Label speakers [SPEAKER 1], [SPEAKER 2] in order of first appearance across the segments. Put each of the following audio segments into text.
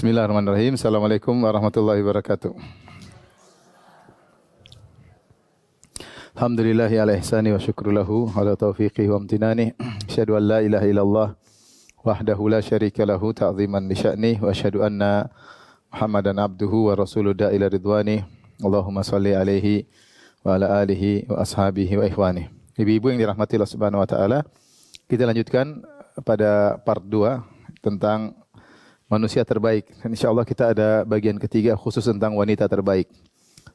[SPEAKER 1] Bismillahirrahmanirrahim. Assalamualaikum warahmatullahi wabarakatuh. Alhamdulillahi ala ihsani wa syukru lahu ala taufiqih wa amtinani. Asyhadu an la ilaha illallah wahdahu la syarika lahu ta'ziman li sya'nih wa asyhadu anna Muhammadan abduhu wa rasuluhu ila ridwani. Allahumma shalli alaihi wa ala alihi wa ashabihi wa ikhwani. Ibu-ibu yang dirahmati Allah Subhanahu wa taala, kita lanjutkan pada part 2 tentang manusia terbaik. Insyaallah kita ada bagian ketiga khusus tentang wanita terbaik.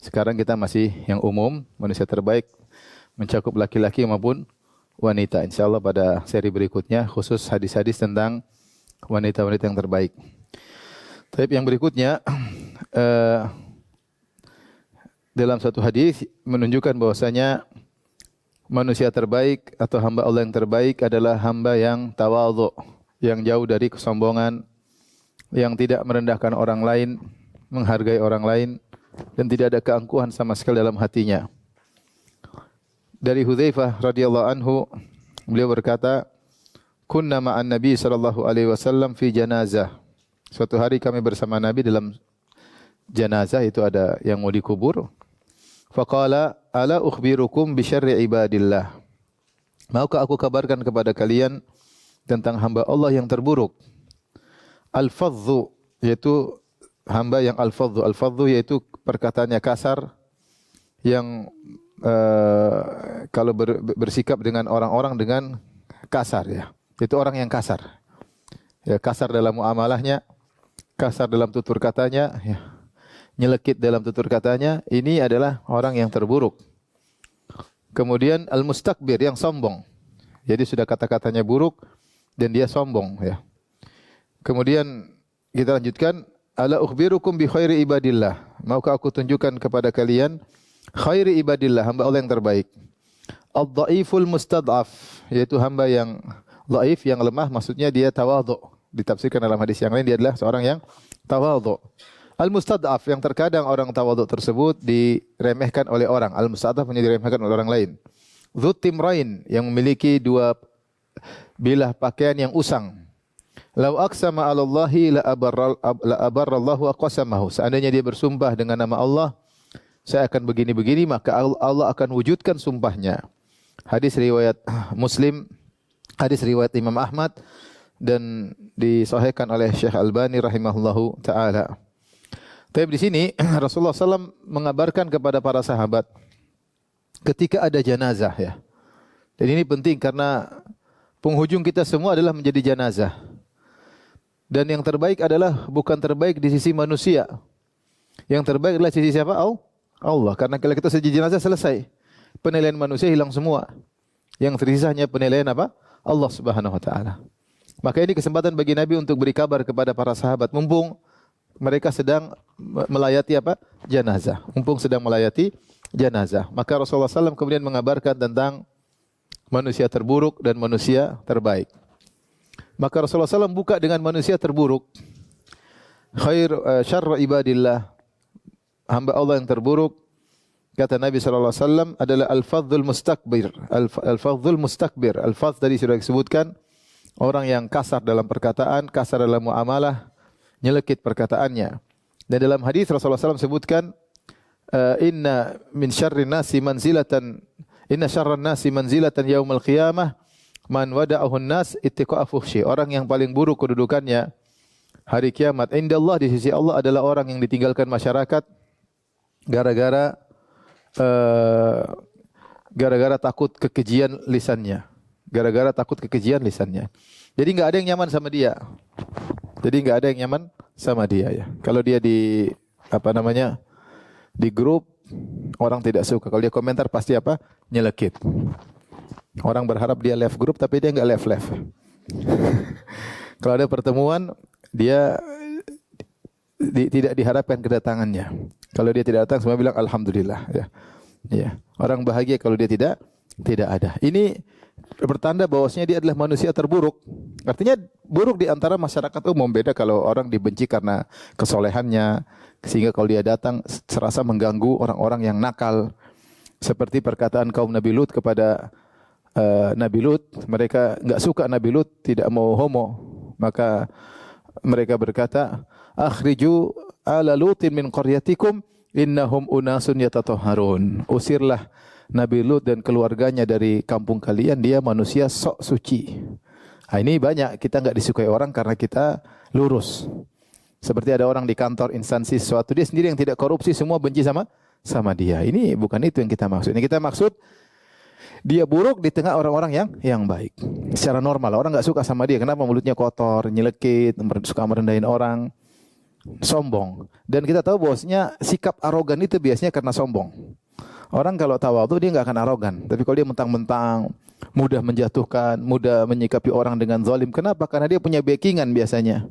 [SPEAKER 1] Sekarang kita masih yang umum, manusia terbaik mencakup laki-laki maupun wanita. Insyaallah pada seri berikutnya khusus hadis-hadis tentang wanita-wanita yang terbaik. Tapi yang berikutnya dalam satu hadis menunjukkan bahwasanya manusia terbaik atau hamba Allah yang terbaik adalah hamba yang tawadhu, yang jauh dari kesombongan, yang tidak merendahkan orang lain, menghargai orang lain, dan tidak ada keangkuhan sama sekali dalam hatinya. Dari Hudzaifah radhiyallahu anhu, beliau berkata, "Kunna ma'an Nabi sallallahu alaihi wasallam fi janazah." Suatu hari kami bersama Nabi dalam jenazah, itu ada yang mau dikubur. Faqala, "Ala ukhbirukum bi syarri ibadillah." Maukah aku kabarkan kepada kalian tentang hamba Allah yang terburuk? Al-fadhu, yaitu hamba yang al-fadhu. Al-fadhu yaitu perkataannya kasar, yang kalau bersikap dengan orang-orang dengan kasar, ya. Itu orang yang kasar. Ya, kasar dalam muamalahnya, kasar dalam tutur katanya, ya. Nyelekit dalam tutur katanya, ini adalah orang yang terburuk. Kemudian al-mustakbir, yang sombong. Jadi sudah kata-katanya buruk dan dia sombong, ya. Kemudian kita lanjutkan, ala ukhbirukum bi khairi ibadillah. Maukah aku tunjukkan kepada kalian khairi ibadillah, hamba Allah yang terbaik. Ad-dhaiful mustad'af, yaitu hamba yang dhaif, yang lemah, maksudnya dia tawadhu. Ditafsirkan dalam hadis yang lain dia adalah seorang yang tawadhu. Al-mustad'af, yang terkadang orang tawadhu tersebut diremehkan oleh orang. Al-mustad'af menjadi diremehkan oleh orang lain. Dzut timrain, yang memiliki dua bilah pakaian yang usang. Lau aqsama 'ala Allahi la abarrallahu aqsamahu. Seandainya dia bersumpah dengan nama Allah, saya akan begini-begini, maka Allah akan wujudkan sumpahnya. Hadis riwayat Muslim, hadis riwayat Imam Ahmad, dan disahihkan oleh Syekh Albani rahimahullahu taala. Tapi di sini Rasulullah SAW mengabarkan kepada para sahabat ketika ada jenazah, ya. Dan ini penting karena penghujung kita semua adalah menjadi jenazah. Dan yang terbaik adalah bukan terbaik di sisi manusia. Yang terbaik adalah sisi siapa? Allah. Karena kalau kita saja jenazah selesai, penilaian manusia hilang semua. Yang tersisa hanya penilaian apa? Allah Subhanahu wa taala. Maka ini kesempatan bagi Nabi untuk beri kabar kepada para sahabat, mumpung mereka sedang melayati apa? Jenazah. Mumpung sedang melayati jenazah. Maka Rasulullah SAW kemudian mengabarkan tentang manusia terburuk dan manusia terbaik. Maka Rasulullah SAW buka dengan manusia terburuk. Syarra ibadillah, hamba Allah yang terburuk, kata Nabi SAW, adalah al-fadhul mustakbir. Al-fadhul mustakbir. Al-fadh tadi sudah disebutkan, orang yang kasar dalam perkataan, kasar dalam muamalah, nyelekit perkataannya. Dan dalam hadis Rasulullah SAW sebutkan, inna min syarrin nasi manzilatan, inna syarran nasi manzilatan yaumal qiyamah man wada'ahun nas ittiqa'a fuhsyi. Orang yang paling buruk kedudukannya hari kiamat indallah, di sisi Allah, adalah orang yang ditinggalkan masyarakat gara-gara takut kekejian lisannya. Gara-gara takut kekejian lisannya. Jadi enggak ada yang nyaman sama dia. Ya. Kalau dia di di grup, orang tidak suka. Kalau dia komentar pasti apa? Nyelekit. Orang berharap dia left group, tapi dia enggak left. Kalau ada pertemuan, dia tidak diharapkan kedatangannya. Kalau dia tidak datang, semua bilang alhamdulillah, ya. Ya. Orang bahagia kalau dia tidak ada. Ini bertanda bahwasanya dia adalah manusia terburuk. Artinya buruk di antara masyarakat umum. Beda kalau orang dibenci karena kesolehannya, sehingga kalau dia datang serasa mengganggu orang-orang yang nakal. Seperti perkataan kaum Nabi Lut kepada Nabi Lut, mereka enggak suka Nabi Lut tidak mau homo. Maka mereka berkata, akhriju ala lutin min qaryatikum innahum unasun yatatahharun. Usirlah Nabi Lut dan keluarganya dari kampung kalian, dia manusia sok suci. Nah, ini banyak kita enggak disukai orang karena kita lurus. Seperti ada orang di kantor instansi sesuatu, dia sendiri yang tidak korupsi, semua benci sama dia. Ini bukan itu yang kita maksud. Ini kita maksud dia buruk di tengah orang-orang yang baik. Secara normal orang enggak suka sama dia. Kenapa? Mulutnya kotor, nyelekit, suka merendahin orang, sombong. Dan kita tahu bahwasanya sikap arogan itu biasanya karena sombong. Orang kalau tawadhu dia enggak akan arogan. Tapi kalau dia mentang-mentang, mudah menjatuhkan, mudah menyikapi orang dengan zalim. Kenapa? Karena dia punya backingan biasanya.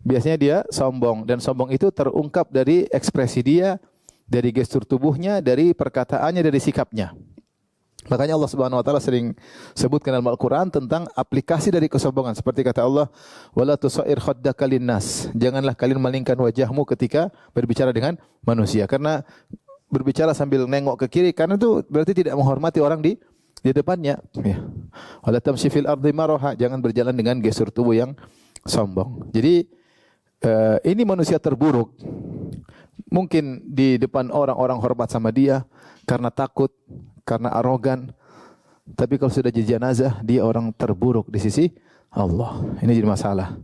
[SPEAKER 1] Biasanya dia sombong, dan sombong itu terungkap dari ekspresi dia, dari gestur tubuhnya, dari perkataannya, dari sikapnya. Makanya Allah Subhanahu wa taala sering sebutkan dalam Al-Qur'an tentang aplikasi dari kesombongan. Seperti kata Allah, "Wala tusair khaddaka linnas." Janganlah kalian malingkan wajahmu ketika berbicara dengan manusia. Karena berbicara sambil nengok ke kiri, karena itu berarti tidak menghormati orang di depannya. Ya. Wala tamshi fil ardi maraha. Jangan berjalan dengan gestur tubuh yang sombong. Jadi ini manusia terburuk. Mungkin di depan orang-orang hormat sama dia karena takut, karena arogan. Tapi kalau sudah jadi jenazah, dia orang terburuk di sisi Allah. Ini jadi masalah.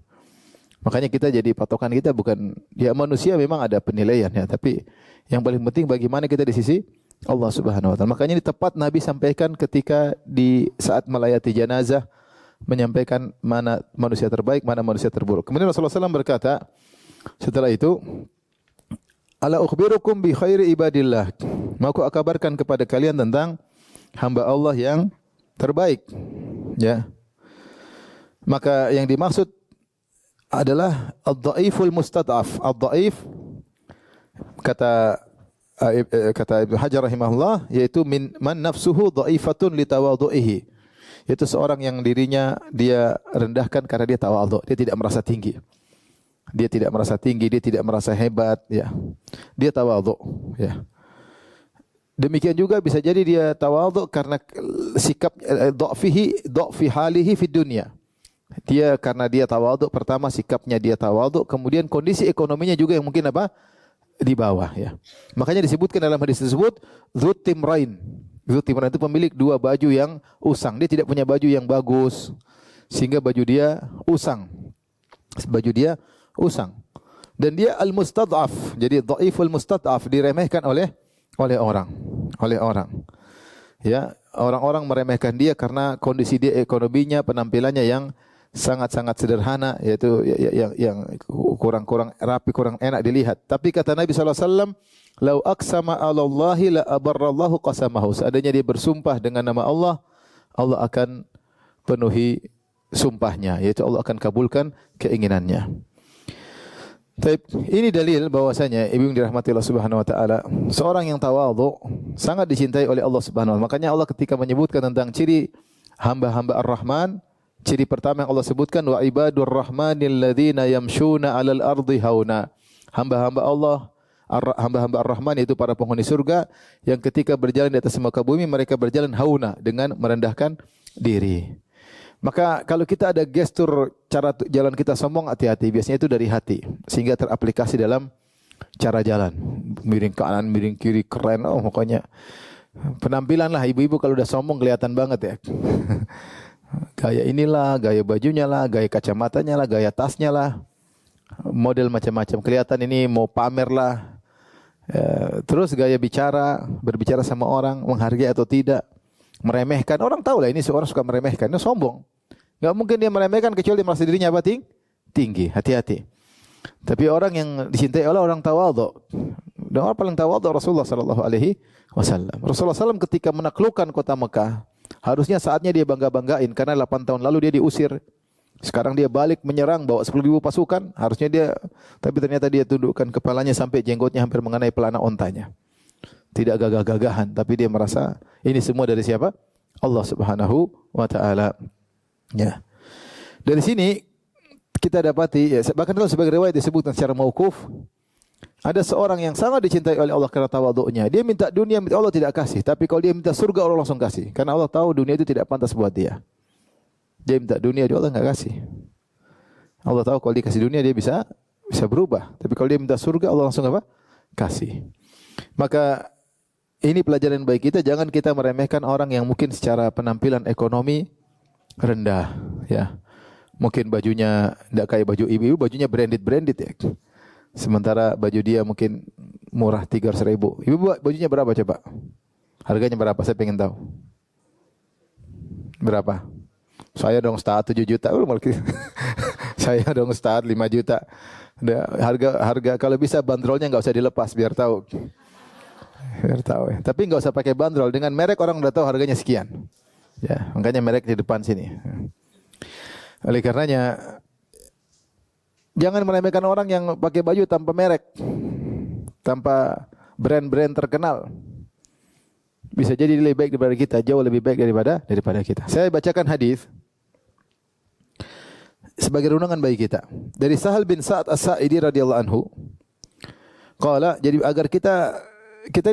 [SPEAKER 1] Makanya kita jadi patokan kita bukan, ya manusia memang ada penilaian ya, tapi yang paling penting bagaimana kita di sisi Allah Subhanahu wa taala. Makanya ini tepat Nabi sampaikan ketika di saat melayati jenazah, menyampaikan mana manusia terbaik, mana manusia terburuk. Kemudian Rasulullah SAW berkata setelah itu, "Ala ukhbirukum bi khairi ibadillah." Maka aku kabarkan kepada kalian tentang hamba Allah yang terbaik. Ya. Maka yang dimaksud adalah ad-dhaiful mustad'af. Ad-dhaif kata Ibnu Hajar rahimahullah, yaitu man nafsuhu dhaifatun li tawadhu'ihi. Itu seorang yang dirinya dia rendahkan karena dia tawadhu, dia tidak merasa tinggi. Dia tidak merasa tinggi, dia tidak merasa hebat, ya. Dia tawadhu, ya. Demikian juga bisa jadi dia tawadhu karena sikap dha'fi halihi fid dunya. Dia karena dia tawadhu, pertama sikapnya dia tawadhu, kemudian kondisi ekonominya juga yang mungkin apa? Di bawah, ya. Makanya disebutkan dalam hadis tersebut dzut timrain. Dzut timrain itu pemilik dua baju yang usang. Dia tidak punya baju yang bagus sehingga baju dia usang. Baju dia usang. Dan dia al-mustad'af. Jadi dhaiful mustad'af, diremehkan oleh orang. Ya, orang-orang meremehkan dia karena kondisi dia ekonominya, penampilannya yang sangat-sangat sederhana, yaitu yang kurang rapi, kurang enak dilihat. Tapi kata Nabi sallallahu alaihi wasallam, "Lau aqsama 'ala Allahi la abarrallahu qasamahu." Seandainya dia bersumpah dengan nama Allah, Allah akan penuhi sumpahnya, yaitu Allah akan kabulkan keinginannya. Tapi ini dalil bahwasanya ibu yang dirahmati Allah Subhanahu wa taala, seorang yang tawadhu sangat dicintai oleh Allah Subhanahu wa taala. Makanya Allah ketika menyebutkan tentang ciri hamba-hamba Ar-Rahman, ciri pertama yang Allah sebutkan, wa ibadur rahmanil ladzina yamshuna 'alal ardi hauna. Hamba-hamba Allah, hamba-hamba Ar-Rahman, yaitu para penghuni surga yang ketika berjalan di atas muka bumi mereka berjalan hauna, dengan merendahkan diri. Maka kalau kita ada gestur cara jalan kita sombong, hati-hati, biasanya itu dari hati sehingga teraplikasi dalam cara jalan. Miring kanan, miring kiri, keren. Oh, pokoknya penampilan lah ibu-ibu kalau udah sombong kelihatan banget ya. Gaya inilah, gaya bajunya lah, gaya kacamatanya lah, gaya tasnya lah, model macam-macam. Kelihatan ini mau pamer lah. Terus gaya bicara, berbicara sama orang, menghargai atau tidak, meremehkan. Orang tahu lah ini seorang suka meremehkan, ini sombong. Gak mungkin dia meremehkan kecuali dia merasa dirinya apa? Tinggi. Hati-hati. Tapi orang yang dicintai Allah orang tawadhu. Dan orang paling tawadhu Rasulullah sallallahu alaihi wasallam. Rasulullah SAW ketika menaklukkan kota Mekah, harusnya saatnya dia bangga-banggain karena 8 tahun lalu dia diusir. Sekarang dia balik menyerang bawa 10.000 pasukan, harusnya dia, tapi ternyata dia tundukkan kepalanya sampai jenggotnya hampir mengenai pelana ontanya. Tidak gagah-gagahan, tapi dia merasa ini semua dari siapa? Allah Subhanahu wa taala. Ya. Dari sini kita dapati, ya, bahkan dalam sebagai riwayat disebutkan secara mauquf, ada seorang yang sangat dicintai oleh Allah karena tawadhu'nya. Dia minta dunia, Allah tidak kasih. Tapi kalau dia minta surga, Allah langsung kasih. Karena Allah tahu dunia itu tidak pantas buat dia. Dia minta dunia, Allah enggak kasih. Allah tahu kalau dikasih dunia dia bisa bisa berubah. Tapi kalau dia minta surga, Allah langsung apa? Kasih. Maka ini pelajaran bagi kita, jangan kita meremehkan orang yang mungkin secara penampilan ekonomi rendah, ya. Mungkin bajunya tidak kayak baju ibu-ibu, bajunya branded ya. Sementara baju dia mungkin murah 300.000. Ibu bajunya berapa coba? Harganya berapa? Saya pengen tahu. Berapa? Saya dong start 7 juta. Saya dong start 5 juta. Harga kalau bisa bandrolnya nggak usah dilepas biar tahu. Biar tahu ya. Tapi nggak usah pakai bandrol. Dengan merek orang udah tahu harganya sekian. Ya, makanya merek di depan sini. Oleh karenanya jangan meremehkan orang yang pakai baju tanpa merek, tanpa brand-brand terkenal. Bisa jadi lebih baik daripada kita, jauh lebih baik daripada kita. Saya bacakan hadis sebagai renungan bagi kita. Dari Sahal bin Sa'ad As-Sa'idi radhiyallahu anhu. Qala, jadi agar kita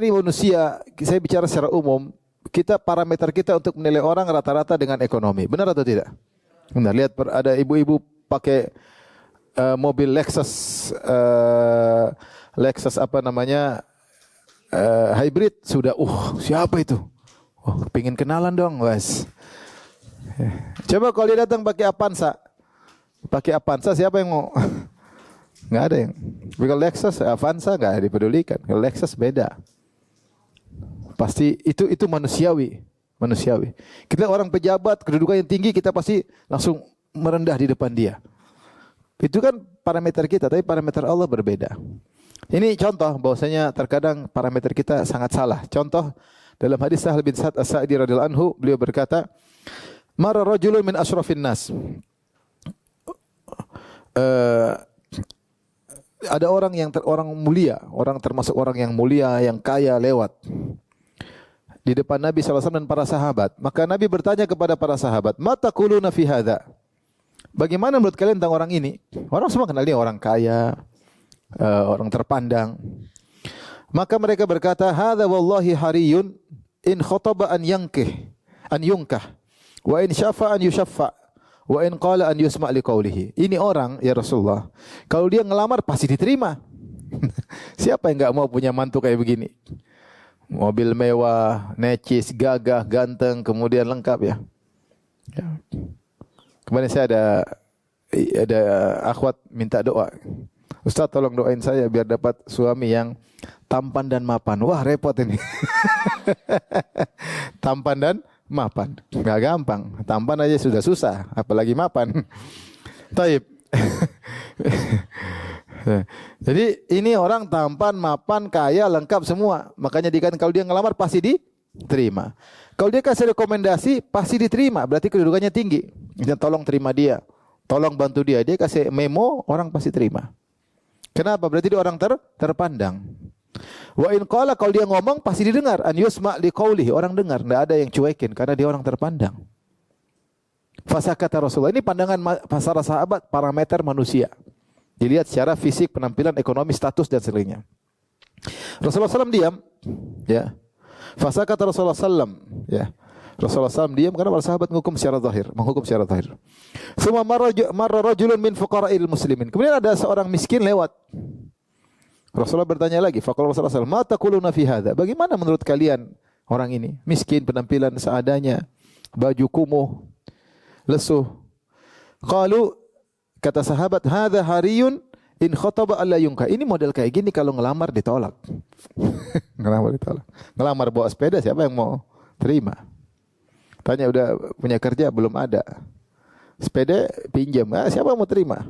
[SPEAKER 1] ini manusia, saya bicara secara umum, parameter kita untuk menilai orang rata-rata dengan ekonomi. Benar atau tidak? Benar. Lihat ada ibu-ibu pakai mobil Lexus apa namanya hybrid sudah siapa itu? Pengen kenalan dong, guys. Coba kalau dia datang pakai Avanza siapa yang mau? Nggak ada yang. Kalau Lexus, Avanza nggak dipedulikan. Kalau Lexus beda. Pasti itu manusiawi. Kita orang pejabat, kedudukan yang tinggi, kita pasti langsung merendah di depan dia. Itu kan parameter kita, tapi parameter Allah berbeda. Ini contoh bahwasanya terkadang parameter kita sangat salah. Contoh dalam hadis Sahal bin Sa'ad As-Sa'idi radhiyallahu anhu, beliau berkata, "Mara rajulun min asyrafin nas." Ada orang mulia, termasuk orang yang mulia, yang kaya lewat di depan Nabi SAW dan para sahabat. Maka Nabi bertanya kepada para sahabat, "Ma taquluna fi hadza?" Bagaimana menurut kalian tentang orang ini? Orang semua kenal dia orang kaya, orang terpandang. Maka mereka berkata, "Hadza wallahi hariyun in khataba an yunkah, wa in syafa an yushaffa, wa in qala an yusma' liqaulihi." Ini orang ya Rasulullah, kalau dia ngelamar pasti diterima. Siapa yang enggak mau punya mantu kayak begini? Mobil mewah, necis, gagah, ganteng, kemudian lengkap ya. Kemarin saya ada akhwat minta doa. Ustaz tolong doain saya biar dapat suami yang tampan dan mapan. Wah repot ini. Tampan dan mapan. Nggak gampang. Tampan aja sudah susah. Apalagi mapan. Taib. Jadi ini orang tampan, mapan, kaya, lengkap semua. Makanya kalau dia ngelamar pasti diterima. Kalau dia kasih rekomendasi pasti diterima. Berarti kedudukannya tinggi. Dan tolong terima dia. Tolong bantu dia. Dia kasih memo, orang pasti terima. Kenapa? Berarti dia orang terpandang. Wa in qala, kalau dia ngomong pasti didengar. An yusma' liqaulihi, orang dengar. Tidak ada yang cuekin karena dia orang terpandang. Fasakata Rasulullah. Ini pandangan para sahabat, parameter manusia. Dilihat secara fisik, penampilan, ekonomi, status dan sebagainya. Rasulullah SAW diam, ya. Fasakata Rasulullah SAW, ya. Rasulullah SAW diam karena para sahabat menghukum secara zahir. Suma marra rajulun min fuqara'il muslimin. Kemudian ada seorang miskin lewat. Rasulullah bertanya lagi, faqala Rasulullah SAW, "Ma taquluna fi hadza?" Bagaimana menurut kalian orang ini? Miskin, penampilan seadanya, baju kumuh, lesuh. Qalu, kata sahabat, "Hadza hariyun in khataba alla yunka." Ini model kayak gini kalau ngelamar ditolak. Ngelamar bawa sepeda, siapa yang mau terima? Tanya udah punya kerja belum ada. Sepeda pinjam, siapa mau terima?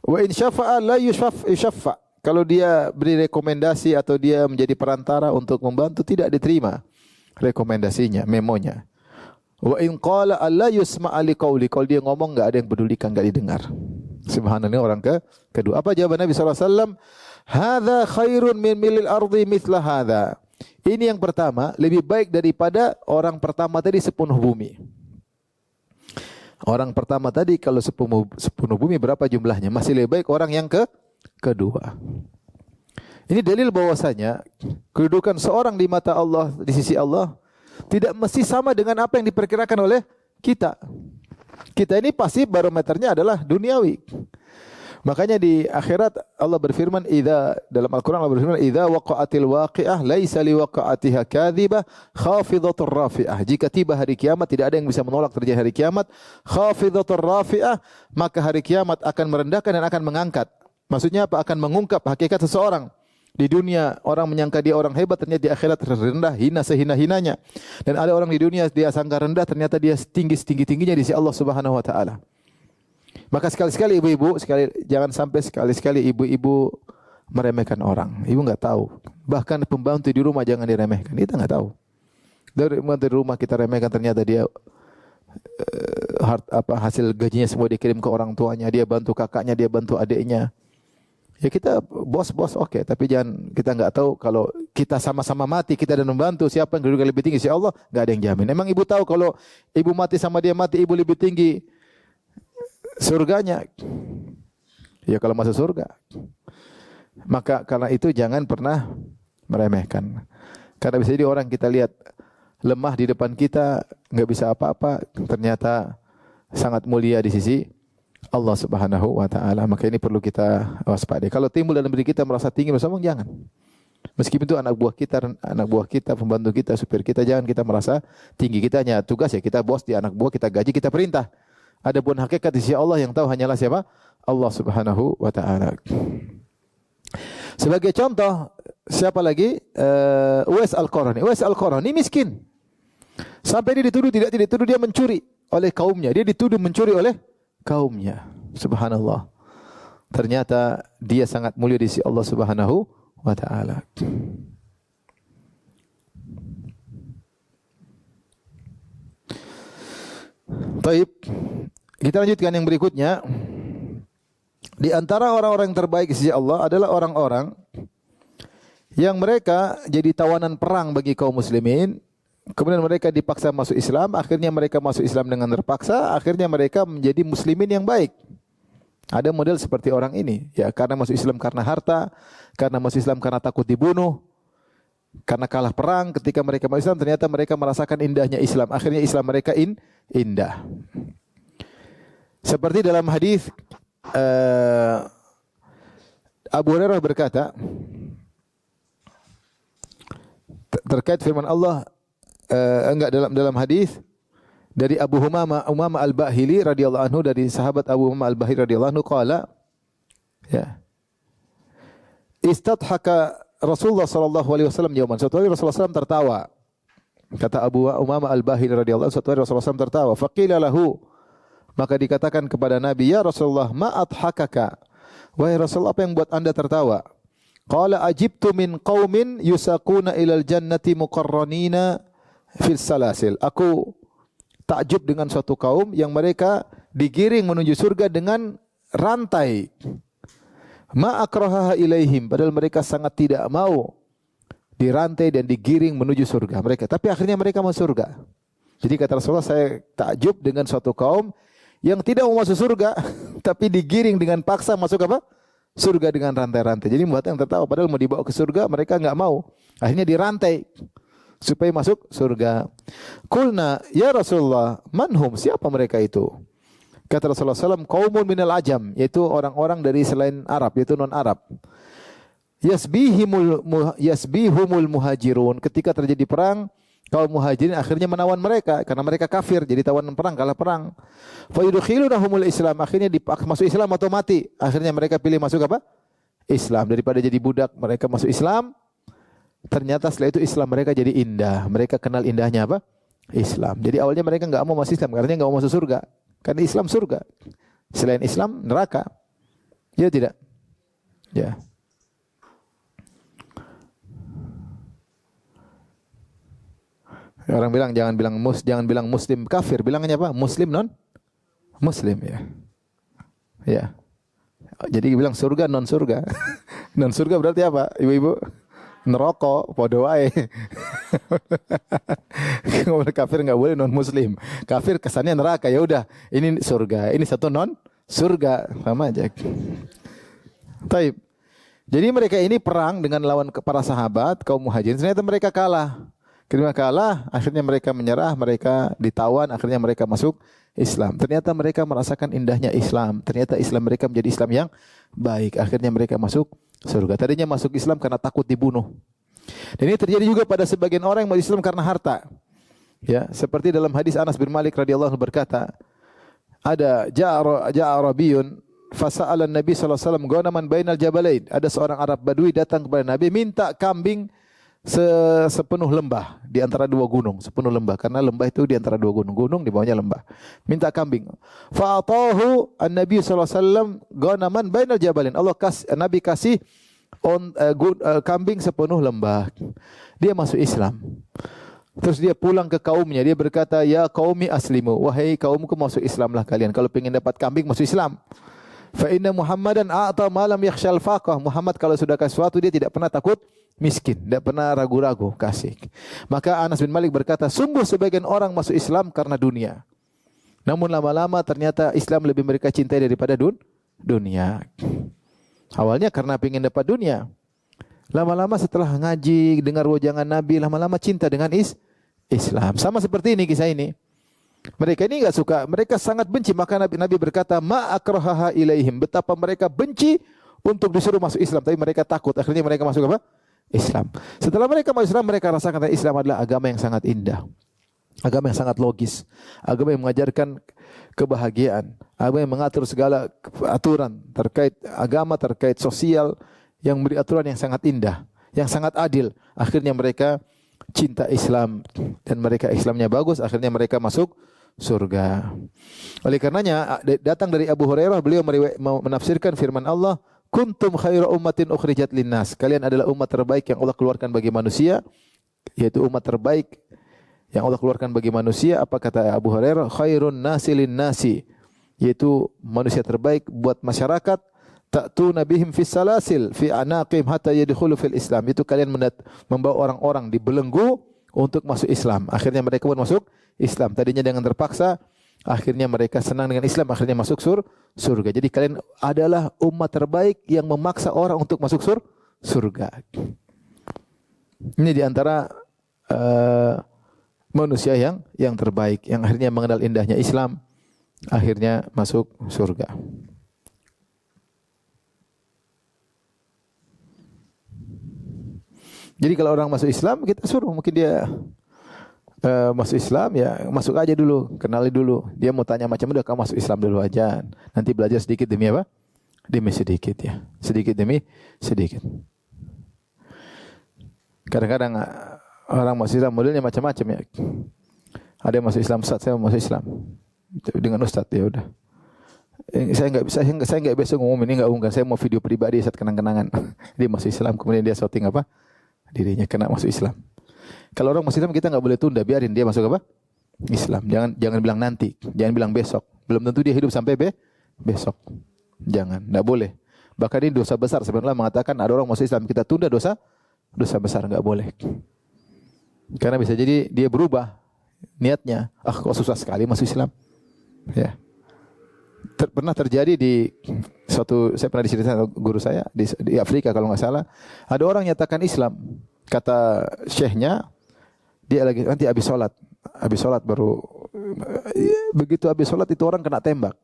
[SPEAKER 1] Wa in syafa'a la yushaffa. Kalau dia beri rekomendasi atau dia menjadi perantara untuk membantu, tidak diterima rekomendasinya, memonya. Wa in qala alla yusma'a liqauli. Kalau dia ngomong enggak ada yang pedulikan, enggak didengar. Subhanallah, orang kedua. Apa jawaban Nabi sallallahu alaihi wasallam? Hadza khairun min milil ardi mithla hadza. Ini yang pertama, lebih baik daripada orang pertama tadi sepenuh bumi. Orang pertama tadi kalau sepenuh bumi berapa jumlahnya? Masih lebih baik orang yang kedua. Ini dalil bahwasanya kedudukan seorang di mata Allah, di sisi Allah, tidak mesti sama dengan apa yang diperkirakan oleh kita. Kita ini pasti barometernya adalah duniawi. Makanya di akhirat Allah berfirman, dalam Al-Qur'an Allah berfirman, "Idza waqa'atil waqi'ah laisa liwaqa'atiha kadhibah khafidhatur rafi'ah." Jika tiba hari kiamat tidak ada yang bisa menolak terjadi hari kiamat. Khafidhatur rafi'ah, maka hari kiamat akan merendahkan dan akan mengangkat. Maksudnya apa? Akan mengungkap hakikat seseorang. Di dunia orang menyangka dia orang hebat, ternyata di akhirat rendah, hina sehina-hinanya. Dan ada orang di dunia dia sangka rendah, ternyata dia tinggi-tingginya di sisi Allah Subhanahu wa taala. Maka sekali-sekali ibu-ibu, jangan sampai sekali-sekali ibu-ibu meremehkan orang. Ibu enggak tahu. Bahkan pembantu di rumah jangan diremehkan. Kita enggak tahu. Dari rumah kita remehkan, ternyata dia hasil gajinya semua dikirim ke orang tuanya, dia bantu kakaknya, dia bantu adiknya. Ya kita bos oke, tapi jangan, kita enggak tahu kalau kita sama-sama mati, kita dan membantu, siapa yang kedudukan lebih tinggi? Si Allah, enggak ada yang jamin. Emang ibu tahu kalau ibu mati sama dia mati, ibu lebih tinggi surganya? Ya kalau masuk surga. Maka karena itu jangan pernah meremehkan. Karena bisa jadi orang kita lihat lemah di depan kita, enggak bisa apa-apa, ternyata sangat mulia di sisi Allah Subhanahu wa taala. Maka ini perlu kita waspadai. Kalau timbul dalam diri kita merasa tinggi, sombong, jangan. Meskipun itu anak buah kita, pembantu kita, supir kita, jangan kita merasa tinggi. Kita hanya tugas, ya kita bos, di anak buah kita gaji, kita perintah. Adapun hakikat di sisi Allah yang tahu hanyalah siapa? Allah Subhanahu wa taala. Sebagai contoh, siapa lagi? Uwais Al-Qarani. Uwais Al-Qarani miskin. Sampai dia dituduh, tidak dituduh dia mencuri oleh kaumnya. Dia dituduh mencuri oleh kaumnya. Subhanallah. Ternyata dia sangat mulia di sisi Allah Subhanahu wa taala. Baik. Kita lanjutkan yang berikutnya. Di antara orang-orang yang terbaik di sisi Allah adalah orang-orang yang mereka jadi tawanan perang bagi kaum muslimin. Kemudian mereka dipaksa masuk Islam, akhirnya mereka masuk Islam dengan terpaksa, akhirnya mereka menjadi muslimin yang baik. Ada model seperti orang ini, ya, karena masuk Islam karena harta, karena masuk Islam karena takut dibunuh, karena kalah perang. Ketika mereka masuk Islam, ternyata mereka merasakan indahnya Islam. Akhirnya Islam mereka indah. Seperti dalam hadis Abu Hurairah berkata terkait firman Allah, dalam hadis dari Abu Umamah Al-Bahili radhiyallahu anhu, dari sahabat Abu Umamah Al-Bahili radhiyallahu anhu qala, ya, istadhaka Rasulullah sallallahu alaihi wasallam yauman. Suatu hari Rasulullah SAW tertawa. Kata Abu Umamah Al-Bahili radhiyallahu anhu, suatu hari Rasulullah SAW tertawa. Faqila lahu, maka dikatakan kepada Nabi, ya Rasulullah, ma adhakaka? Wahai Rasulullah, apa yang buat Anda tertawa? Qala ajibtu min qaumin yusaquna ilal jannati muqarranina fil salasil. Aku takjub dengan suatu kaum yang mereka digiring menuju surga dengan rantai. Ma akrahaha ilaihim, padahal mereka sangat tidak mau dirantai dan digiring menuju surga mereka, tapi akhirnya mereka masuk surga. Jadi kata Rasulullah, saya takjub dengan suatu kaum yang tidak mau masuk surga tapi digiring dengan paksa masuk apa? Surga dengan rantai-rantai. Jadi membuat yang tertawa, padahal mau dibawa ke surga mereka enggak mau. Akhirnya dirantai supaya masuk surga. Qulna ya Rasulullah, manhum, siapa mereka itu? Kata Rasulullah SAW, qaumun minal ajam, yaitu orang-orang dari selain Arab, yaitu non-Arab. Yasbihumul muhajirun. Ketika terjadi perang, kaum muhajirin akhirnya menawan mereka karena mereka kafir, jadi tawanan perang, kalah perang. Fa yudkhilunahumul Islam, akhirnya masuk Islam atau mati. Akhirnya mereka pilih masuk apa? Islam. Daripada jadi budak, mereka masuk Islam. Ternyata setelah itu Islam mereka jadi indah. Mereka kenal indahnya apa? Islam. Jadi awalnya mereka enggak mau masuk Islam karena enggak mau masuk surga. Karena Islam surga. Selain Islam neraka. Ya tidak? Ya. Orang bilang jangan bilang muslim kafir, bilangnya apa? Muslim non muslim, ya. Ya. Jadi bilang surga non surga. Non surga berarti apa? Ibu-ibu? Neraka, podo wae. Kafir enggak boleh non muslim. Kafir kesannya neraka, ya udah. Ini surga, ini satu non surga, sama aja. Taib. Jadi mereka ini perang dengan lawan para sahabat kaum muhajirin, ternyata mereka kalah. Ketika kalah, akhirnya mereka menyerah, mereka ditawan, akhirnya mereka masuk Islam. Ternyata mereka merasakan indahnya Islam. Ternyata Islam mereka menjadi Islam yang baik. Akhirnya mereka masuk surga. Tadinya masuk Islam karena takut dibunuh. Dan ini terjadi juga pada sebagian orang yang masuk Islam karena harta. Ya, seperti dalam hadis Anas bin Malik radhiyallahu anhu berkata, ada ja'a Arabiyun fasa'ala Nabi sallallahu alaihi wasallam ghanaman bainal jabalain. Ada seorang Arab Badui datang kepada Nabi minta kambing sepenuh lembah di antara dua gunung, sepenuh lembah karena lembah itu di antara dua gunung, gunung di bawahnya lembah. Minta kambing. Fa'atahu an-Nabi sallallahu alaihi wasallam ghanaman bainal jabalain. Nabi kasih kambing sepenuh lembah. Dia masuk Islam. Terus dia pulang ke kaumnya, dia berkata, "Ya qaumi aslimu, wahai kaumku masuk Islamlah kalian. Kalau ingin dapat kambing masuk Islam. Fa inna Muhammadan a'ta ma lam yakhshal faqah." Muhammad kalau sudah kasih sesuatu dia tidak pernah takut miskin, tidak pernah ragu-ragu kasih. Maka Anas bin Malik berkata, sungguh sebagian orang masuk Islam karena dunia. Namun lama-lama ternyata Islam lebih mereka cintai daripada dunia. Awalnya karena ingin dapat dunia. Lama-lama setelah ngaji, dengar wajangan Nabi, lama-lama cinta dengan Islam. Sama seperti ini kisah ini. Mereka ini enggak suka, mereka sangat benci. Maka Nabi berkata, "Ma akrahaha ilaihim." Betapa mereka benci untuk disuruh masuk Islam, tapi mereka takut. Akhirnya mereka masuk apa? Islam. Setelah mereka masuk Islam, mereka rasakan Islam adalah agama yang sangat indah. Agama yang sangat logis. Agama yang mengajarkan kebahagiaan. Agama yang mengatur segala aturan terkait agama, terkait sosial, yang beri aturan yang sangat indah, yang sangat adil. Akhirnya mereka cinta Islam dan mereka Islamnya bagus, akhirnya mereka masuk surga. Oleh karenanya datang dari Abu Hurairah, beliau menafsirkan firman Allah, "Kuntum khaira ummatin ukhrijat linnas." Kalian adalah umat terbaik yang Allah keluarkan bagi manusia, yaitu umat terbaik yang Allah keluarkan bagi manusia. Apa kata Abu Hurairah? Khairun nasi lin nasi, yaitu manusia terbaik buat masyarakat. Ta'tuna bihim fis salasil fi anaqim hatta yadkhulu fil Islam. Itu kalian membawa orang-orang dibelenggu untuk masuk Islam. Akhirnya mereka pun masuk Islam. Tadinya dengan terpaksa, akhirnya mereka senang dengan Islam, akhirnya masuk surga. Jadi kalian adalah umat terbaik yang memaksa orang untuk masuk surga. Ini di antara manusia yang terbaik, yang akhirnya mengenal indahnya Islam, akhirnya masuk surga. Jadi kalau orang masuk Islam, kita suruh, mungkin dia masuk Islam, ya masuk aja dulu, kenali dulu. Dia mau tanya macam udah kamu masuk Islam dulu aja. Nanti belajar sedikit demi apa? Demi sedikit ya. Sedikit demi sedikit. Kadang-kadang orang masuk Islam modelnya macam-macam ya. Ada yang masuk Islam, Ustaz, saya mau masuk Islam. Dengan Ustaz, ya udah. Saya enggak biasa ngomong ini, enggak ungkap. Saya mau video pribadi saat kenang-kenangan. Dia masuk Islam, kemudian dia shooting apa? Dirinya kena masuk Islam. Kalau orang masuk Islam kita enggak boleh tunda, biarin dia masuk apa? Islam. Jangan bilang nanti, jangan bilang besok. Belum tentu dia hidup sampai besok. Jangan, enggak boleh. Bahkan ini dosa besar. Sebenarnya mengatakan ada orang masuk Islam kita tunda, dosa besar, enggak boleh. Karena bisa jadi dia berubah niatnya. Kok susah sekali masuk Islam. Ya. Pernah terjadi di saya pernah diceritakan guru saya di Afrika kalau nggak salah, ada orang nyatakan Islam, kata syekhnya, dia lagi nanti habis sholat baru, begitu habis sholat itu orang kena tembak,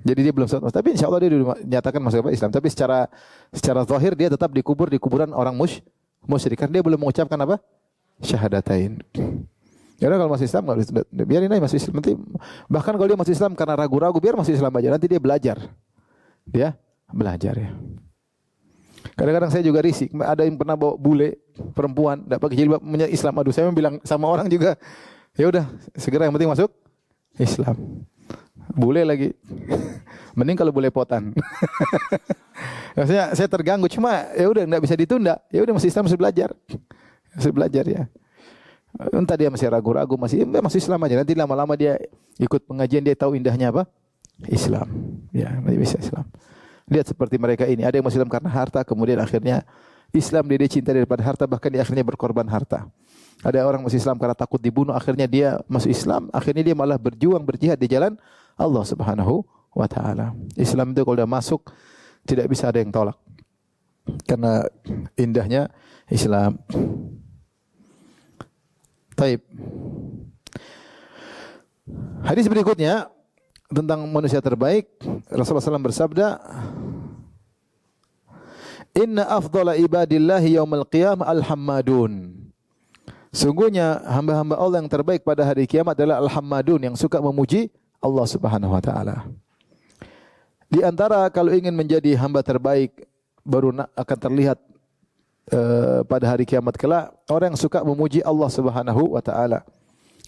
[SPEAKER 1] jadi dia belum sholat, tapi insya Allah dia dinyatakan masuk Islam, tapi secara zahir dia tetap dikubur di kuburan orang musyrik, karena dia belum mengucapkan apa? Syahadatain. Ya udah, kalau masuk Islam biarin aja masuk Islam. Nanti bahkan kalau dia masuk Islam karena ragu-ragu, biar masuk Islam aja. Nanti dia belajar. Dia belajar ya. Kadang-kadang saya juga risik. Ada yang pernah bawa bule perempuan, enggak pakai jilbab, menyebut Islam. Aduh, saya bilang sama orang juga, ya udah, segera yang penting masuk Islam. Bule lagi. Mending kalau bule potan. Maksudnya saya terganggu, cuma ya udah enggak bisa ditunda. Ya udah masih Islam, masih belajar. Masih belajar ya. Entah dia masih ragu-ragu, masih Islam aja. Nanti lama-lama dia ikut pengajian, dia tahu indahnya apa? Islam. Ya, masih bisa Islam. Lihat seperti mereka ini. Ada yang masuk Islam karena harta, kemudian akhirnya Islam dia cinta daripada harta, bahkan dia akhirnya berkorban harta. Ada orang masuk Islam karena takut dibunuh, akhirnya dia masuk Islam, akhirnya dia malah berjuang, berjihad di jalan Allah Subhanahu wa taala. Islam itu kalau sudah masuk tidak bisa ada yang tolak. Karena indahnya Islam. Taib. Hadis berikutnya tentang manusia terbaik, Rasulullah SAW bersabda, Inna afdala ibadillahi yaumal qiyamah al-hammadun. Sungguhnya hamba-hamba Allah yang terbaik pada hari kiamat adalah al-hammadun, yang suka memuji Allah Subhanahu wa taala. Di antara kalau ingin menjadi hamba terbaik baru akan terlihat pada hari kiamat kelak orang yang suka memuji Allah Subhanahu wa taala.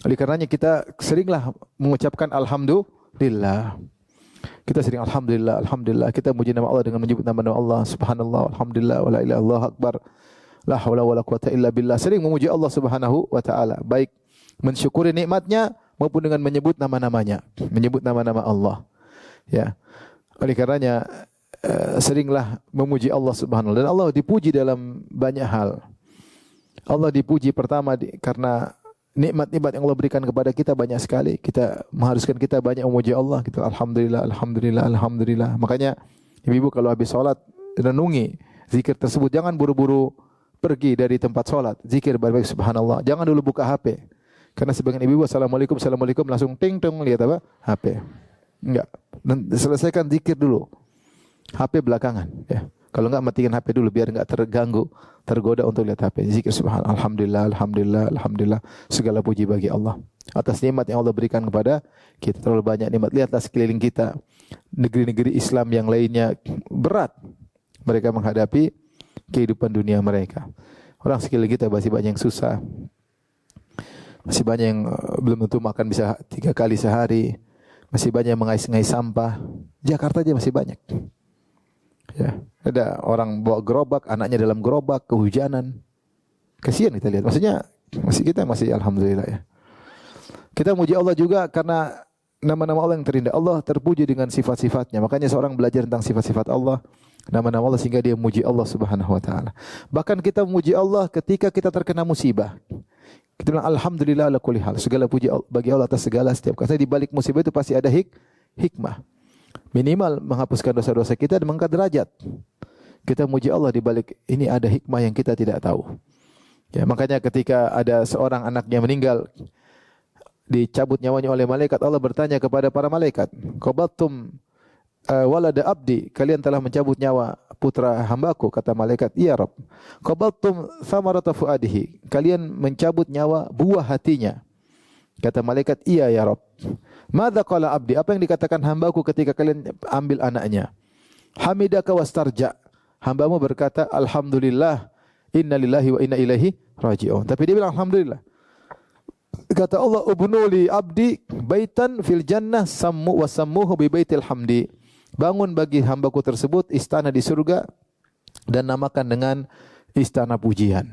[SPEAKER 1] Oleh karenanya kita seringlah mengucapkan alhamdulillah. Kita sering alhamdulillah, alhamdulillah. Kita memuji nama Allah dengan menyebut nama Allah, subhanallah, alhamdulillah, wala ilaha illallah akbar. La haula wala quwata illa billah. Sering memuji Allah Subhanahu wa taala, baik mensyukuri nikmatnya maupun dengan menyebut nama-namanya, menyebut nama-nama Allah. Ya. Oleh karenanya seringlah memuji Allah Subhanahu wa taala, dan Allah dipuji dalam banyak hal. Allah dipuji pertama karena nikmat-nikmat yang Allah berikan kepada kita banyak sekali. Kita mengharuskan kita banyak memuji Allah. Kita alhamdulillah, alhamdulillah, alhamdulillah. Makanya ibu-ibu kalau habis salat renungi zikir tersebut. Jangan buru-buru pergi dari tempat salat. Zikir baik-baik subhanallah. Jangan dulu buka HP. Karena sebagian ibu-ibu assalamualaikum, assalamualaikum langsung ting-tong lihat apa? HP. Enggak. Dan selesaikan zikir dulu. HP belakangan, ya. Kalau enggak matikan HP dulu biar enggak terganggu, tergoda untuk lihat HP. Zikir subhanallah, alhamdulillah, alhamdulillah, alhamdulillah. Segala puji bagi Allah atas nikmat yang Allah berikan kepada kita. Terlalu banyak nikmat. Lihatlah sekeliling kita. Negeri-negeri Islam yang lainnya berat mereka menghadapi kehidupan dunia mereka. Orang sekeliling kita masih banyak yang susah. Masih banyak yang belum tentu makan bisa 3 kali sehari. Masih banyak yang mengais-ngais sampah. Jakarta aja masih banyak. Ya, ada orang bawa gerobak, anaknya dalam gerobak, kehujanan. Kasihan kita lihat. Maksudnya kita masih alhamdulillah ya. Kita muji Allah juga karena nama-nama Allah yang terindah. Allah terpuji dengan sifat-sifatnya. Makanya seorang belajar tentang sifat-sifat Allah, nama-nama Allah, sehingga dia memuji Allah Subhanahu wa taala. Bahkan kita memuji Allah ketika kita terkena musibah. Kita bilang alhamdulillah ala kulli hal. Segala puji bagi Allah atas segala setiap. Karena di balik musibah itu pasti ada hikmah. Minimal menghapuskan dosa-dosa kita dan mengangkat derajat. Kita muji Allah di balik ini ada hikmah yang kita tidak tahu. Ya, makanya ketika ada seorang anaknya meninggal, dicabut nyawanya oleh malaikat, Allah bertanya kepada para malaikat, qabattum walada abdi, kalian telah mencabut nyawa putra hambaku. Kata malaikat, iya Rabb. Qabattum thamarata fuadihi, kalian mencabut nyawa buah hatinya. Kata malaikat, iya ya Rabb. Madza qala abdi, apa yang dikatakan hambaku ketika kalian ambil anaknya? Hamidaka wastarja, hambamu berkata alhamdulillah, inna lillahi wa inna ilaihi raji'un. Tapi dia bilang alhamdulillah. Kata Allah, ubnuli abdi baitan fil jannah sammu wa sammuhu bi baitil hamdi. Bangun bagi hambaku tersebut istana di surga dan namakan dengan istana pujian.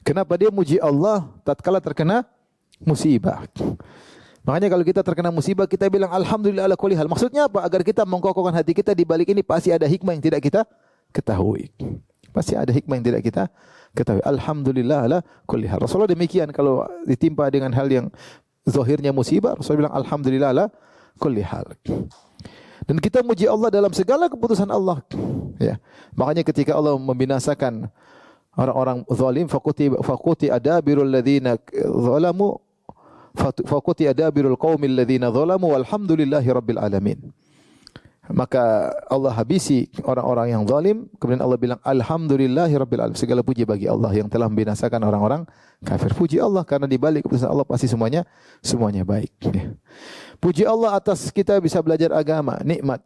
[SPEAKER 1] Kenapa dia muji Allah tatkala terkena musibah? Makanya kalau kita terkena musibah kita bilang alhamdulillah ala kulli hal. Maksudnya apa? Agar kita mengkokohkan hati kita di balik ini pasti ada hikmah yang tidak kita ketahui. Pasti ada hikmah yang tidak kita ketahui. Alhamdulillah ala kulli hal. Rasulullah demikian kalau ditimpa dengan hal yang zahirnya musibah, Rasulullah bilang alhamdulillah ala kulli hal. Dan kita muji Allah dalam segala keputusan Allah. Ya. Makanya ketika Allah membinasakan orang-orang zalim, faquti adabirul ladzina zalamu faquti adabirul qaumil ladzina zalamu walhamdulillahi rabbil alamin. Maka Allah habisi orang-orang yang zalim, kemudian Allah bilang alhamdulillahi rabbil alamin. Segala puji bagi Allah yang telah membinasakan orang-orang kafir. Puji Allah karena di balik keputusan Allah pasti semuanya baik. Ya. Puji Allah atas kita bisa belajar agama, nikmat.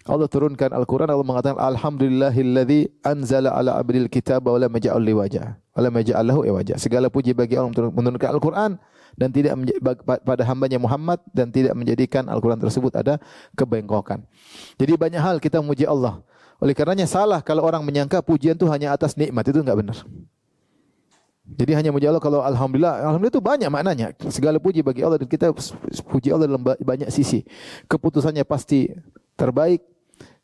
[SPEAKER 1] Allah turunkan Al-Quran, Allah mengatakan alhamdulillahilladzi anzala ala abdil kitaba wa lam yaj'al li wajha wa lam yaj'al lahu iwaja. Segala puji bagi Allah menurunkan Al-Quran dan tidak pada hambanya Muhammad dan tidak menjadikan Al-Quran tersebut ada kebengkokan. Jadi banyak hal kita memuji Allah. Oleh karenanya salah kalau orang menyangka pujian itu hanya atas nikmat, itu enggak benar. Jadi hanya muji Allah kalau alhamdulillah itu banyak maknanya. Segala puji bagi Allah dan kita puji Allah dalam banyak sisi. Keputusannya pasti terbaik.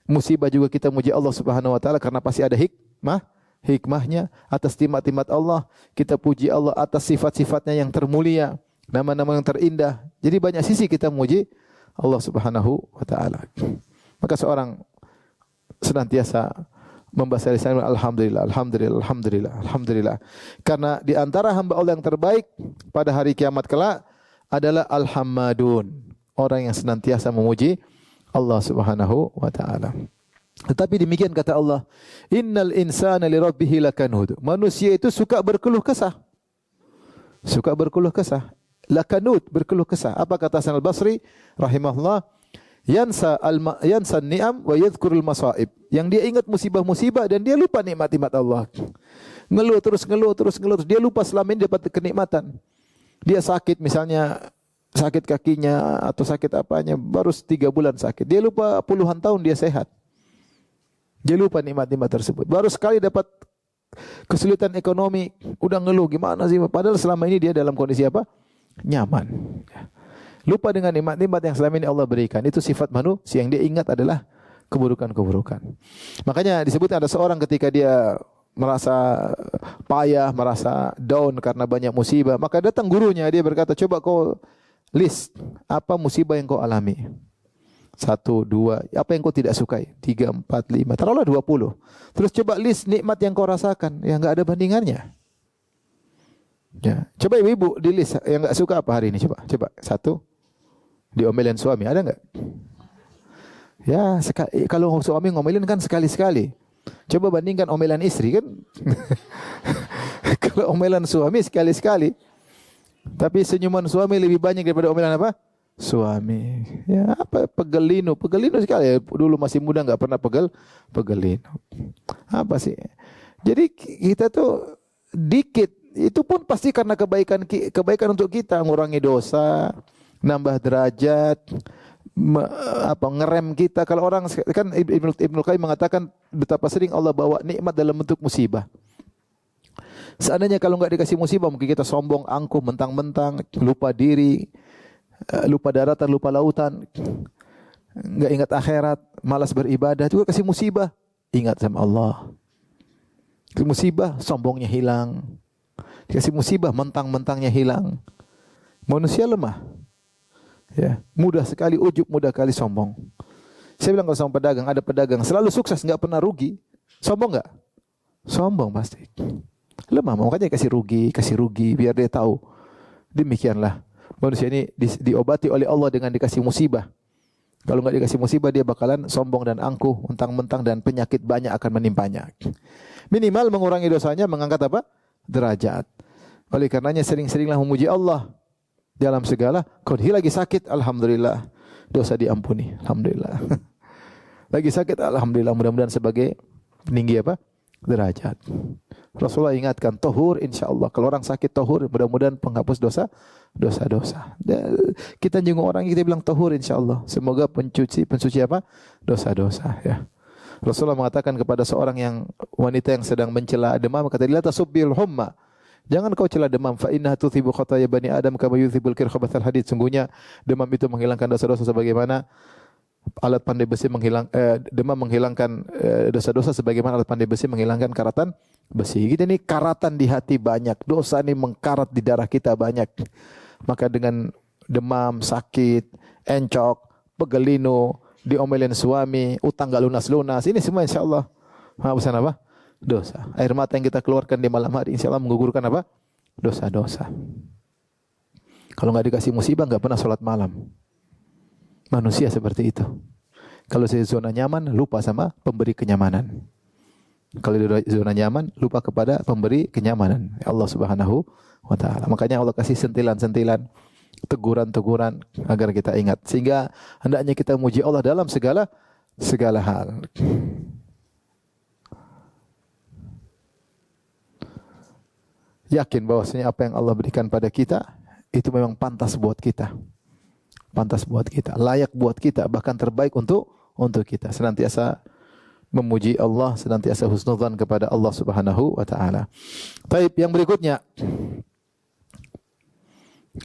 [SPEAKER 1] Musibah juga kita muji Allah Subhanahu wa taala karena pasti ada hikmahnya atas nikmat-nikmat Allah. Kita puji Allah atas sifat-sifatnya yang termulia, nama-nama yang terindah. Jadi banyak sisi kita memuji Allah Subhanahu wa taala. Maka seorang senantiasa membaca lisan alhamdulillah, alhamdulillah, alhamdulillah, alhamdulillah. Karena di antara hamba Allah yang terbaik pada hari kiamat kelak adalah al-hammadun, orang yang senantiasa memuji Allah Subhanahu wa taala. Tetapi demikian kata Allah, innal insana li rabbih lakanud. Manusia itu suka berkeluh kesah. Suka berkeluh kesah. Lakanud, berkeluh kesah. Apa kata Hasan al-Basri rahimahullah? Yansa ni'am wa yadhkurul masaib. Yang dia ingat musibah-musibah dan dia lupa nikmat-nikmat Allah. Ngeluh terus. Dia lupa selama ini dapat kenikmatan. Dia sakit misalnya, sakit kakinya atau sakit apanya, baru 3 bulan sakit. Dia lupa puluhan tahun dia sehat. Dia lupa nikmat-nikmat tersebut. Baru sekali dapat kesulitan ekonomi, udah ngeluh gimana sih? Padahal selama ini dia dalam kondisi apa? Nyaman. Lupa dengan nikmat-nikmat yang selama ini Allah berikan. Itu sifat manusia, yang dia ingat adalah keburukan-keburukan. Makanya disebutkan ada seorang ketika dia merasa payah, merasa down karena banyak musibah, maka datang gurunya, dia berkata, coba kau list apa musibah yang kau alami. 1, 2, apa yang kau tidak sukai? 3, 4, 5, taruhlah 20. Terus coba list nikmat yang kau rasakan, yang enggak ada bandingannya. Ya, coba ibu-ibu di list yang enggak suka apa hari ini, coba. 1, diomelin suami, ada enggak? Ya, kalau suami ngomelin kan sekali-sekali. Coba bandingkan omelan istri kan. Kalau omelan suami sekali-sekali. Tapi senyuman suami lebih banyak daripada omelan apa? Suami. Ya, apa pegelino sekali. Dulu masih muda enggak pernah pegelino. Apa sih? Jadi kita tuh dikit, itu pun pasti karena kebaikan untuk kita, ngurangi dosa, nambah derajat, ngerem kita. Kalau orang kan Ibnu Qayyim mengatakan betapa sering Allah bawa nikmat dalam bentuk musibah. Seandainya kalau enggak dikasih musibah, mungkin kita sombong, angkuh, mentang-mentang, lupa diri, lupa daratan, lupa lautan, enggak ingat akhirat, malas beribadah. Juga kasih musibah, ingat sama Allah. Kasih musibah, sombongnya hilang. Dikasih musibah, mentang-mentangnya hilang. Manusia lemah. Ya, mudah sekali ujub, mudah kali sombong. Saya bilang kalau sama pedagang, ada pedagang selalu sukses, enggak pernah rugi. Sombong enggak? Sombong pasti. Lemah, makanya kasih rugi biar dia tahu. Demikianlah manusia ini diobati oleh Allah dengan dikasih musibah. Kalau enggak dikasih musibah, dia bakalan sombong dan angkuh, mentang-mentang, dan penyakit banyak akan menimpanya. Minimal mengurangi dosanya, mengangkat apa? Derajat. Oleh karenanya sering-seringlah memuji Allah dalam segala kondisi. Lagi sakit, alhamdulillah, dosa diampuni, alhamdulillah. Lagi sakit, alhamdulillah, mudah-mudahan sebagai peninggi apa? Derajat. Rasulullah ingatkan, tahur insyaallah. Kalau orang sakit tahur, mudah-mudahan penghapus dosa-dosa. Kita jenguk orang, kita bilang tahur insyaallah. Semoga pensuci apa? Dosa-dosa, ya. Rasulullah mengatakan kepada seorang wanita yang sedang mencela demam, kata dia, la tasubbil humma. Jangan kau cela demam, fa innaha tuthibu khataaya bani Adam kama yuthibul kir khabathal hadid. Sungguhnya demam itu menghilangkan dosa-dosa sebagaimana alat pandai besi demam menghilangkan dosa-dosa sebagaimana alat pandai besi menghilangkan karatan besi. Kita ini karatan di hati banyak, dosa ini mengkarat di darah kita banyak. Maka dengan demam, sakit, encok, pegelino, diomelin suami, utang gak lunas-lunas, ini semua insyaallah penghapusan apa? Dosa. Air mata yang kita keluarkan di malam hari insyaallah menggugurkan apa? Dosa-dosa. Kalau enggak dikasih musibah enggak pernah salat malam. Manusia seperti itu. Kalau saya zona nyaman, lupa sama pemberi kenyamanan. Kalau di zona nyaman, lupa kepada pemberi kenyamanan, Allah Subhanahu wa taala. Makanya Allah kasih sentilan-sentilan, teguran-teguran agar kita ingat. Sehingga hendaknya kita memuji Allah dalam segala hal. Yakin bahwasanya apa yang Allah berikan pada kita itu memang pantas buat kita. Pantas buat kita, layak buat kita, bahkan terbaik untuk kita. Senantiasa memuji Allah, senantiasa husnudzan kepada Allah Subhanahu wa taala. Taib, yang berikutnya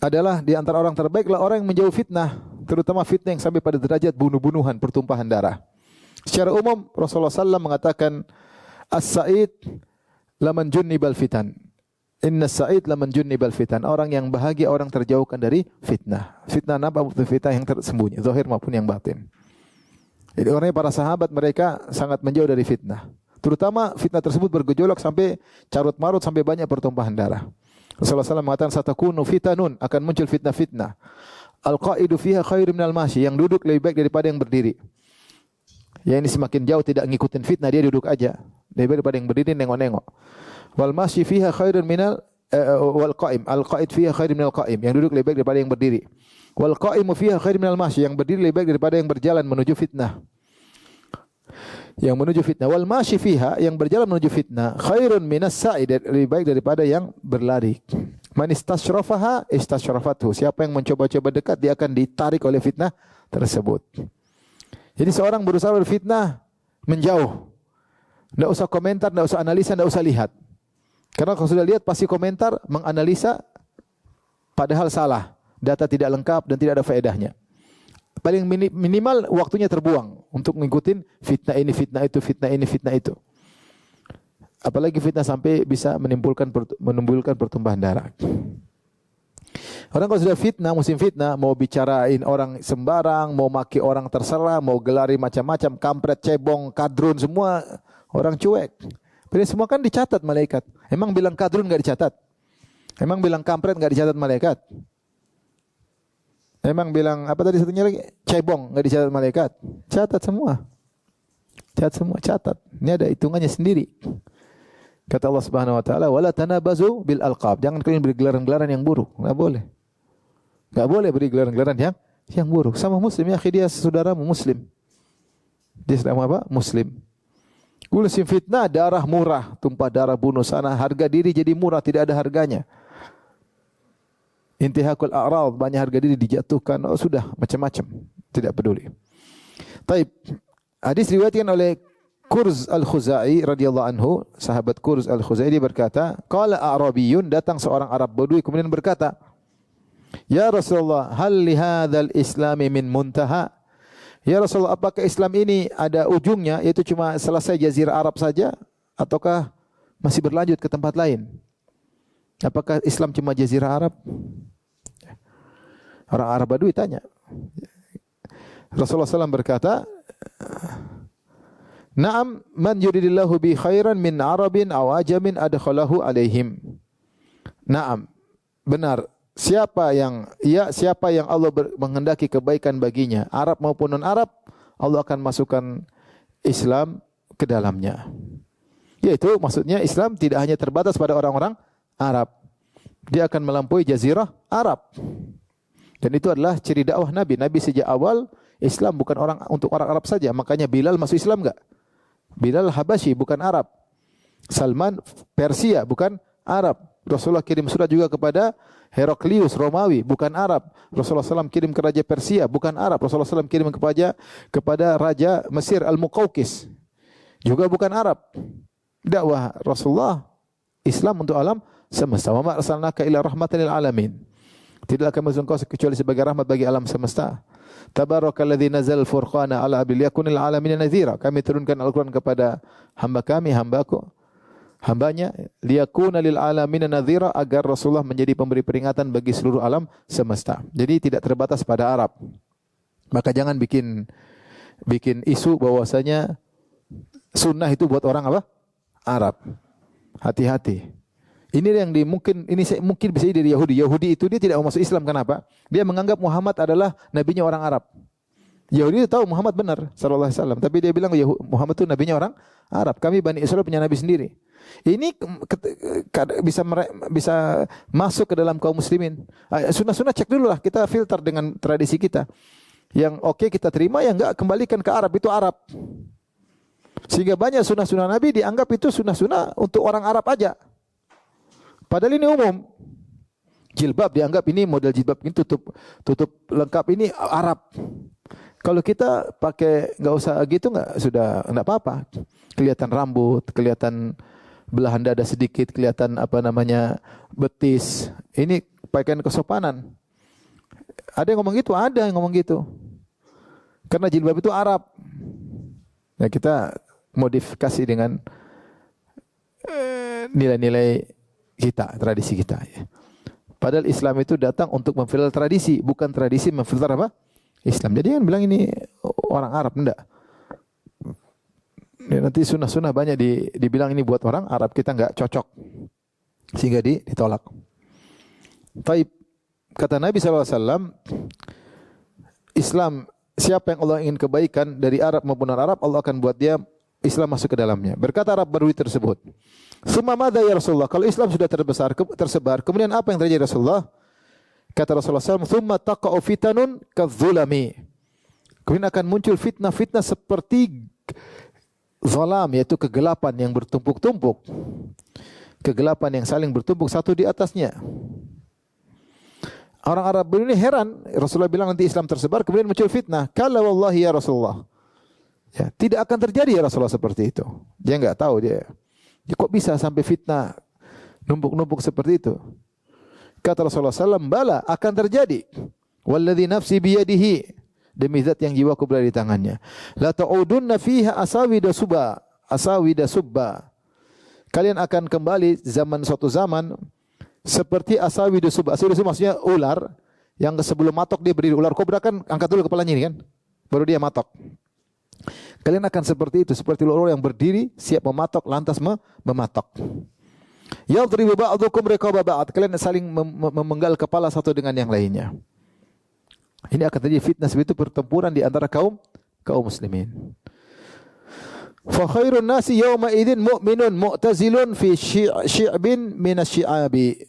[SPEAKER 1] adalah di antara orang terbaiklah orang yang menjauh fitnah, terutama fitnah yang sampai pada derajat bunuh-bunuhan, pertumpahan darah. Secara umum Rasulullah SAW mengatakan as-sa'id laman junnibal fitan. Inna sa'id laman junnibal fitan. Orang yang bahagia, orang terjauhkan dari fitnah. Fitnah apa? Fitnah yang tersembunyi, zahir maupun yang batin. Jadi orangnya para sahabat mereka sangat menjauh dari fitnah. Terutama fitnah tersebut bergejolak sampai carut marut, sampai banyak pertumpahan darah. Rasulullah SAW mengatakan satakunu fitanun, akan muncul fitnah-fitnah. Al-qa'idu fiha khairu minal mashi, yang duduk lebih baik daripada yang berdiri. Ya ini semakin jauh tidak ngikutin fitnah, dia duduk aja. Lebih baik daripada yang berdiri nengok-nengok. Wal mashi fiha khairun minal wal qa'im. Al-qa'id fiha khairu minal qa'im, yang duduk lebih baik daripada yang berdiri. Wal qa'imu fiha khairu minal mashi, yang berdiri lebih baik daripada yang berjalan menuju fitnah. Yang menuju fitnah. Wal mashi fiha, yang berjalan menuju fitnah, khairun minas sa'i, lebih baik daripada yang berlari. Man istashrafaha istashrafathu, siapa yang mencoba-coba dekat dia akan ditarik oleh fitnah tersebut. Jadi seorang berusaha berfitnah menjauh. Tidak usah komentar, tidak usah analisa, tidak usah lihat. Karena kalau sudah lihat pasti komentar, menganalisa padahal salah, data tidak lengkap dan tidak ada faedahnya. Paling minimal waktunya terbuang untuk ngikutin fitnah ini, fitnah itu, fitnah ini, fitnah itu. Apalagi fitnah sampai bisa menimbulkan pertumpahan darah. Orang kalau sudah fitnah, musim fitnah, mau bicarain orang sembarang, mau maki orang terserah, mau gelari macam-macam, kampret, cebong, kadrun, semua orang cuek. Padahal semua kan dicatat malaikat. Emang bilang kadrun nggak dicatat? Emang bilang kampret nggak dicatat malaikat? Emang bilang apa tadi satunya lagi? Cebong nggak dicatat malaikat? Catat semua. Catat semua, catat. Ini ada hitungannya sendiri. Kata Allah Subhanahu wa taala, "Wala tanabazu bil alqab." Jangan kalian beri gelaran-gelaran yang buruk. Enggak boleh. Enggak boleh beri gelaran-gelaran yang buruk. Sama muslim ya, dia saudaramu muslim. Dia sedang apa? Muslim. Musim fitnah, darah murah, tumpah darah, bunuh sana, harga diri jadi murah, tidak ada harganya. Intihakul a'rad, banyak harga diri dijatuhkan, oh sudah macam-macam, tidak peduli. Taib. Hadis diriwayatkan oleh Kurz al-Khuzai radhiyallahu anhu, sahabat Kurz al-Khuzai, dia berkata, qala a'rabiyun, datang seorang Arab Badui kemudian berkata, "Ya Rasulullah, hal li hadzal islami min muntaha?" Ya Rasulullah, apakah Islam ini ada ujungnya, yaitu cuma selesai jazirah Arab saja, ataukah masih berlanjut ke tempat lain? Apakah Islam cuma jazirah Arab? Orang Arab Badui tanya. Rasulullah SAW berkata, "Na'am, man yuridillahu bi khairan min Arabin aw ajamin adkhalahu alaihim." Na'am, benar. Siapa yang Allah menghendaki kebaikan baginya, Arab maupun non-Arab, Allah akan masukkan Islam ke dalamnya. Yaitu maksudnya Islam tidak hanya terbatas pada orang-orang Arab. Dia akan melampaui jazirah Arab. Dan itu adalah ciri dakwah Nabi. Nabi sejak awal Islam bukan untuk orang Arab saja. Makanya Bilal masuk Islam enggak? Bilal Habasyi bukan Arab. Salman Persia bukan Arab. Rasulullah kirim surat juga kepada Heraklius Romawi bukan Arab. Rasulullah SAW kirim ke Raja Persia bukan Arab. Rasulullah SAW kirim kepada Raja Mesir Al-Muqawqis juga bukan Arab. Dakwah Rasulullah Islam untuk alam semesta. Wa ma arsalnaka illa rahmatan lil alamin. Tidaklah kami mengutus engkau kecuali sebagai rahmat bagi alam semesta. Tabarakalladzi nazzal furqana ala abdil yakunil alamin nadhira. Kami turunkan Al-Qur'an kepada hamba kami, hambanya liyakuna lil alamin nadhira, agar Rasulullah menjadi pemberi peringatan bagi seluruh alam semesta. Jadi tidak terbatas pada Arab. Maka jangan bikin isu bahwasanya sunnah itu buat orang apa? Arab. Hati-hati. Ini yang mungkin bisa dari Yahudi. Yahudi itu dia tidak mau masuk Islam. Kenapa? Dia menganggap Muhammad adalah nabinya orang Arab. Yahudi itu tahu Muhammad benar sallallahu alaihi wasallam, tapi dia bilang Muhammad itu nabinya orang Arab. Kami Bani Israel punya nabi sendiri. Ini bisa masuk ke dalam kaum muslimin. Sunnah-sunnah cek dulu lah, kita filter dengan tradisi kita. Yang oke kita terima, yang enggak kembalikan ke Arab, itu Arab. Sehingga banyak sunnah-sunnah Nabi dianggap itu sunnah-sunnah untuk orang Arab aja. Padahal ini umum. Jilbab dianggap ini model jilbab ini tutup lengkap ini Arab. Kalau kita pakai enggak usah gitu sudah enggak apa-apa. Kelihatan rambut, kelihatan belahan dada sedikit, kelihatan betis. Ini pakaian kesopanan. Ada yang ngomong gitu, ada yang ngomong gitu. Karena jilbab itu Arab. Nah, kita modifikasi dengan nilai-nilai kita, tradisi kita. Padahal Islam itu datang untuk memfilter tradisi, bukan tradisi memfilter apa? Islam. Jadi kan bilang ini orang Arab, enggak. Ya, nanti sunnah-sunnah banyak dibilang ini buat orang Arab, kita enggak cocok. Sehingga ditolak. Taib, kata Nabi SAW, Islam, siapa yang Allah ingin kebaikan dari Arab maupun non-Arab, Allah akan buat dia Islam masuk ke dalamnya. Berkata Arab Badui tersebut, "Summa madza ya Rasulullah?" Kalau Islam sudah tersebar, kemudian apa yang terjadi Rasulullah? Kata Rasulullah SAW, "Tsumma taqa'u fitanun kadzulami." Kemudian akan muncul fitnah-fitnah seperti zalam, yaitu kegelapan yang bertumpuk-tumpuk. Kegelapan yang saling bertumpuk satu di atasnya. Orang Arab ini heran, Rasulullah bilang nanti Islam tersebar, kemudian muncul fitnah. Kala wallahi ya Rasulullah. Ya, tidak akan terjadi ya Rasulullah seperti itu. Dia enggak tahu dia kok bisa sampai fitnah numpuk-numpuk seperti itu. Kata Rasulullah SAW, bala akan terjadi. Walladzi nafsi biyadihi, demi zat yang jiwaku berada di tangannya. La ta'udunna fiha asawida subba. Kalian akan kembali suatu zaman seperti asawida subba. Asawida subba maksudnya ular yang sebelum matok dia berdiri. Ular kobra kan angkat dulu kepalanya ini kan, baru dia matok. Kalian akan seperti itu, seperti ular yang berdiri siap mematok lantas mematok. Yadribu ba'dukum riqaba ba'd. Kalian saling memenggal kepala satu dengan yang lainnya. Ini akan terjadi fitnah seperti itu, pertempuran di antara kaum muslimin. Fa khairun nasi yawma idzin mu'minun mu'tazilun fi syi'bin minasyi'abi.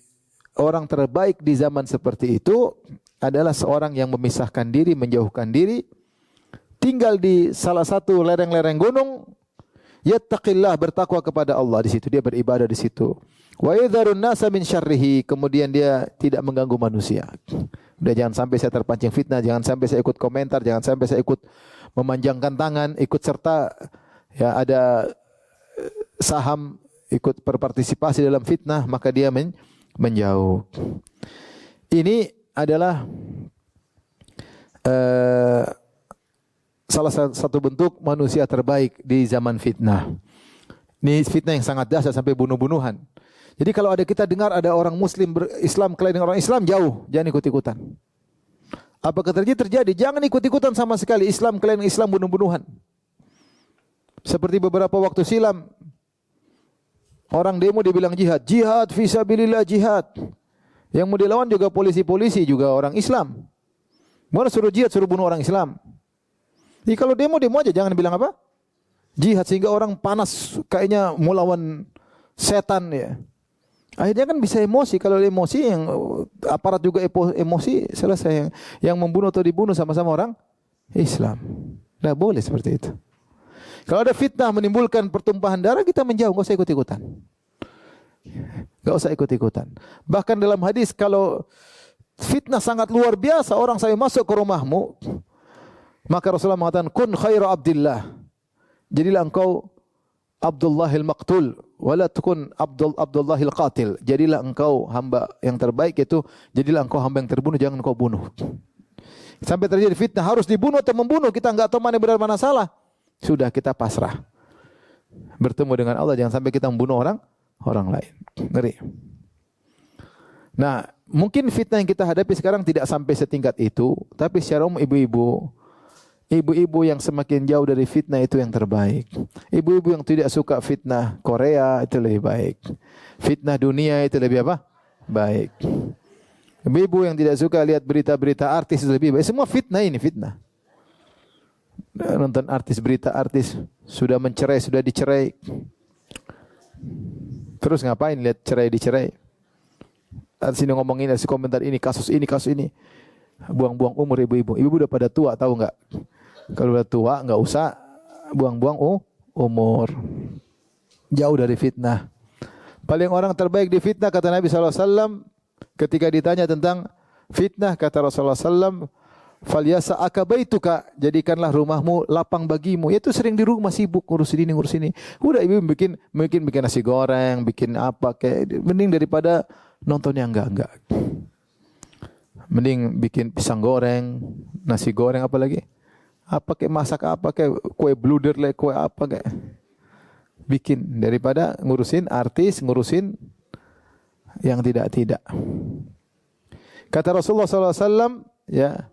[SPEAKER 1] Orang terbaik di zaman seperti itu adalah seorang yang memisahkan diri, menjauhkan diri, tinggal di salah satu lereng-lereng gunung, yattaqillah, bertakwa kepada Allah di situ, dia beribadah di situ. Wa yadharun nasa min syarrihi, kemudian dia tidak mengganggu manusia. Udah, jangan sampai saya terpancing fitnah, jangan sampai saya ikut komentar, jangan sampai saya ikut memanjangkan tangan, ikut serta ya ada saham, ikut berpartisipasi dalam fitnah, maka dia menjauh. Ini adalah salah satu bentuk manusia terbaik di zaman fitnah. Ini fitnah yang sangat dahsyat sampai bunuh-bunuhan. Jadi kalau ada kita dengar ada orang muslim Islam kelain dengan orang Islam, jauh, jangan ikut-ikutan. Apakah terjadi? Jangan ikut-ikutan sama sekali. Islam kelain Islam, bunuh-bunuhan. Seperti beberapa waktu silam, orang demo dibilang jihad, jihad fisabilillah, jihad. Yang mau dilawan juga polisi-polisi, juga orang Islam. Mana suruh jihad, suruh bunuh orang Islam. Jadi kalau demo aja, jangan bilang apa? Jihad, sehingga orang panas kayaknya mau lawan setan ya. Akhirnya kan bisa emosi. Kalau emosi, yang aparat juga emosi, selesai. Yang membunuh atau dibunuh sama-sama orang Islam. Tidak boleh seperti itu. Kalau ada fitnah menimbulkan pertumpahan darah, kita menjauh, enggak usah ikut-ikutan. Enggak usah ikut-ikutan. Bahkan dalam hadis, kalau fitnah sangat luar biasa, orang sampai masuk ke rumahmu, maka Rasulullah mengatakan, kun khairu abdillah. Jadilah engkau Abdullahil maqtul, wala tukun Abdullahil qatil. Jadilah engkau hamba yang terbaik, itu jadilah engkau hamba yang terbunuh, jangan engkau bunuh. Sampai terjadi fitnah, harus dibunuh atau membunuh, kita enggak tahu mana benar mana salah. Sudah, kita pasrah. Bertemu dengan Allah, jangan sampai kita membunuh orang lain. Ngeri. Nah, mungkin fitnah yang kita hadapi sekarang tidak sampai setingkat itu, tapi secara umum ibu-ibu yang semakin jauh dari fitnah itu yang terbaik. Ibu-ibu yang tidak suka fitnah Korea itu lebih baik. Fitnah dunia itu lebih apa? Baik. Ibu-ibu yang tidak suka lihat berita-berita artis itu lebih baik. Semua fitnah ini, fitnah. Nonton artis, berita artis sudah mencerai, sudah dicerai. Terus ngapain lihat cerai dicerai? Sini ngomongin, si komentar ini, kasus ini. Buang-buang umur ibu-ibu. Ibu udah pada tua, tahu enggak? Kalau udah tua enggak usah buang-buang umur. Jauh dari fitnah. Paling orang terbaik di fitnah, kata Nabi SAW, ketika ditanya tentang fitnah, kata Rasulullah SAW, falyasa akabaituka, jadikanlah rumahmu lapang bagimu. Itu sering di rumah sibuk ngurus ini ngurus ini. Udah ibu bikin nasi goreng, bikin apa kayak, mending daripada nonton yang enggak. Mending bikin pisang goreng, nasi goreng, apa lagi? Apa kayak masak apa kayak kue bluder lah, kue apa kayak. Bikin daripada ngurusin artis, ngurusin yang tidak. Kata Rasulullah SAW, ya,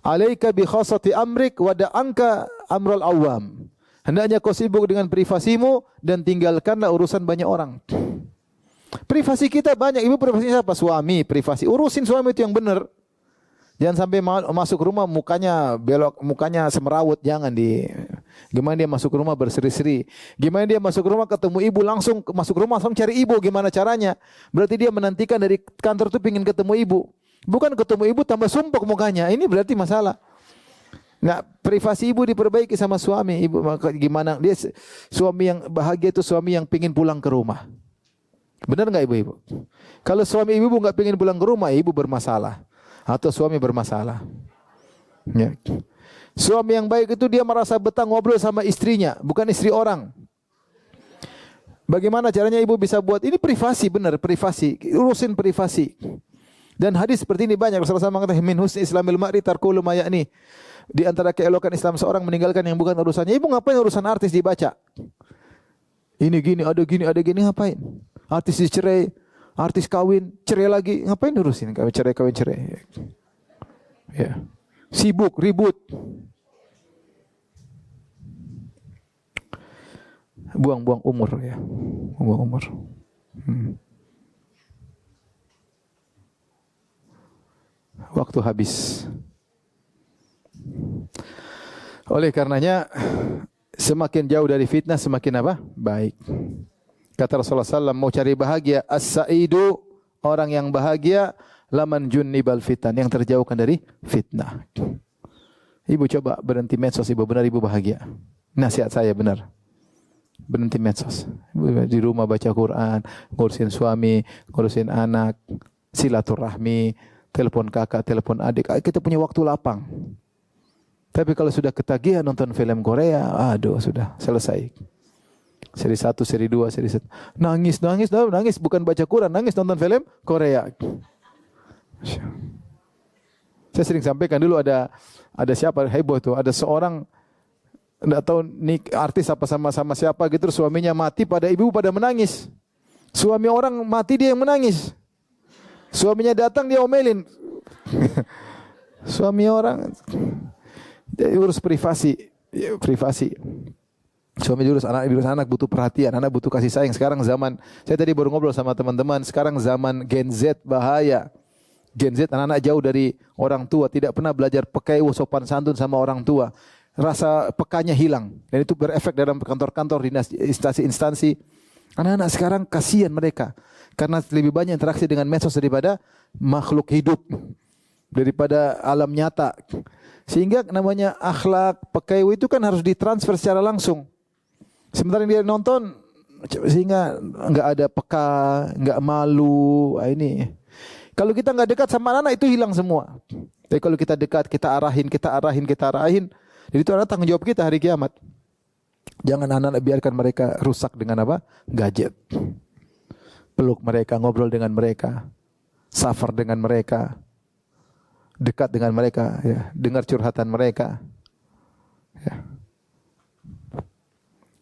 [SPEAKER 1] alaika bi khasati amrik wa da'anka amral awam. Hendaknya kau sibuk dengan privasimu dan tinggalkanlah urusan banyak orang. Privasi kita banyak. Ibu privasinya apa? Suami, privasi. Urusin suami itu yang benar. Jangan sampai masuk rumah mukanya belok, mukanya semerawut. Jangan di. Gimana dia masuk rumah berseri-seri? Gimana dia masuk rumah ketemu ibu langsung masuk rumah langsung cari ibu? Gimana caranya? Berarti dia menantikan dari kantor tuh pingin ketemu ibu. Bukan ketemu ibu tambah sumpek mukanya. Ini berarti masalah. Nggak, privasi ibu diperbaiki sama suami. Ibu gimana? Dia suami yang bahagia itu suami yang pingin pulang ke rumah. Benar nggak ibu-ibu? Kalau suami ibu nggak pingin pulang ke rumah, ibu bermasalah. Atau suami bermasalah. Ya. Suami yang baik itu dia merasa betah ngobrol sama istrinya, bukan istri orang. Bagaimana caranya ibu bisa buat ini privasi, benar privasi, urusin privasi. Dan hadis seperti ini banyak. Rasulullah SAW mengatakan min husni islamil mar'i tarkulu ma ya'ni. Di antara keelokan Islam seorang meninggalkan yang bukan urusannya. Ibu ngapain urusan artis dibaca? Ini gini, ada gini ngapain? Artis dicerai, artis kawin, cerai lagi, ngapain urusin kawin cerai. Ya. Sibuk, ribut. Buang-buang umur ya. Buang umur. Waktu habis. Oleh karenanya semakin jauh dari fitnah semakin apa? Baik. Kata Rasulullah SAW, mau cari bahagia, as-sa'idu, orang yang bahagia, laman junnibal fitan, yang terjauhkan dari fitnah. Ibu coba berhenti medsos, ibu benar ibu bahagia. Nasihat saya benar. Berhenti medsos. Ibu di rumah baca Quran, ngurusin suami, ngurusin anak, silaturahmi, telepon kakak, telepon adik. Kita punya waktu lapang. Tapi kalau sudah ketagihan nonton film Korea, aduh sudah selesai. Seri 1, seri 2, seri 1. Nangis, bukan baca Quran, nangis nonton film Korea. Saya sering sampaikan dulu ada siapa heboh tuh, ada seorang enggak tahu nih artis apa sama siapa gitu, suaminya mati, pada ibu pada menangis. Suami orang mati dia yang menangis. Suaminya datang dia omelin. Suami orang dia urus privasi. Suami diurus anak butuh perhatian, anak butuh kasih sayang. Sekarang zaman, saya tadi baru ngobrol sama teman-teman, sekarang zaman Gen Z bahaya. Gen Z anak-anak jauh dari orang tua, tidak pernah belajar pakai sopan santun sama orang tua. Rasa pekanya hilang dan itu berefek dalam kantor-kantor, instansi-instansi. Anak-anak sekarang kasihan mereka karena lebih banyak interaksi dengan medsos daripada makhluk hidup, daripada alam nyata. Sehingga namanya akhlak, pekeu itu kan harus ditransfer secara langsung. Sementara dia nonton, sehingga enggak ada peka, enggak malu. Ini. Kalau kita enggak dekat sama anak itu hilang semua. Tapi kalau kita dekat, kita arahin. Jadi itu adalah tanggung jawab kita hari kiamat. Jangan anak-anak biarkan mereka rusak dengan apa? Gadget. Peluk mereka, ngobrol dengan mereka, safar dengan mereka, dekat dengan mereka, ya, dengar curhatan mereka. Ya.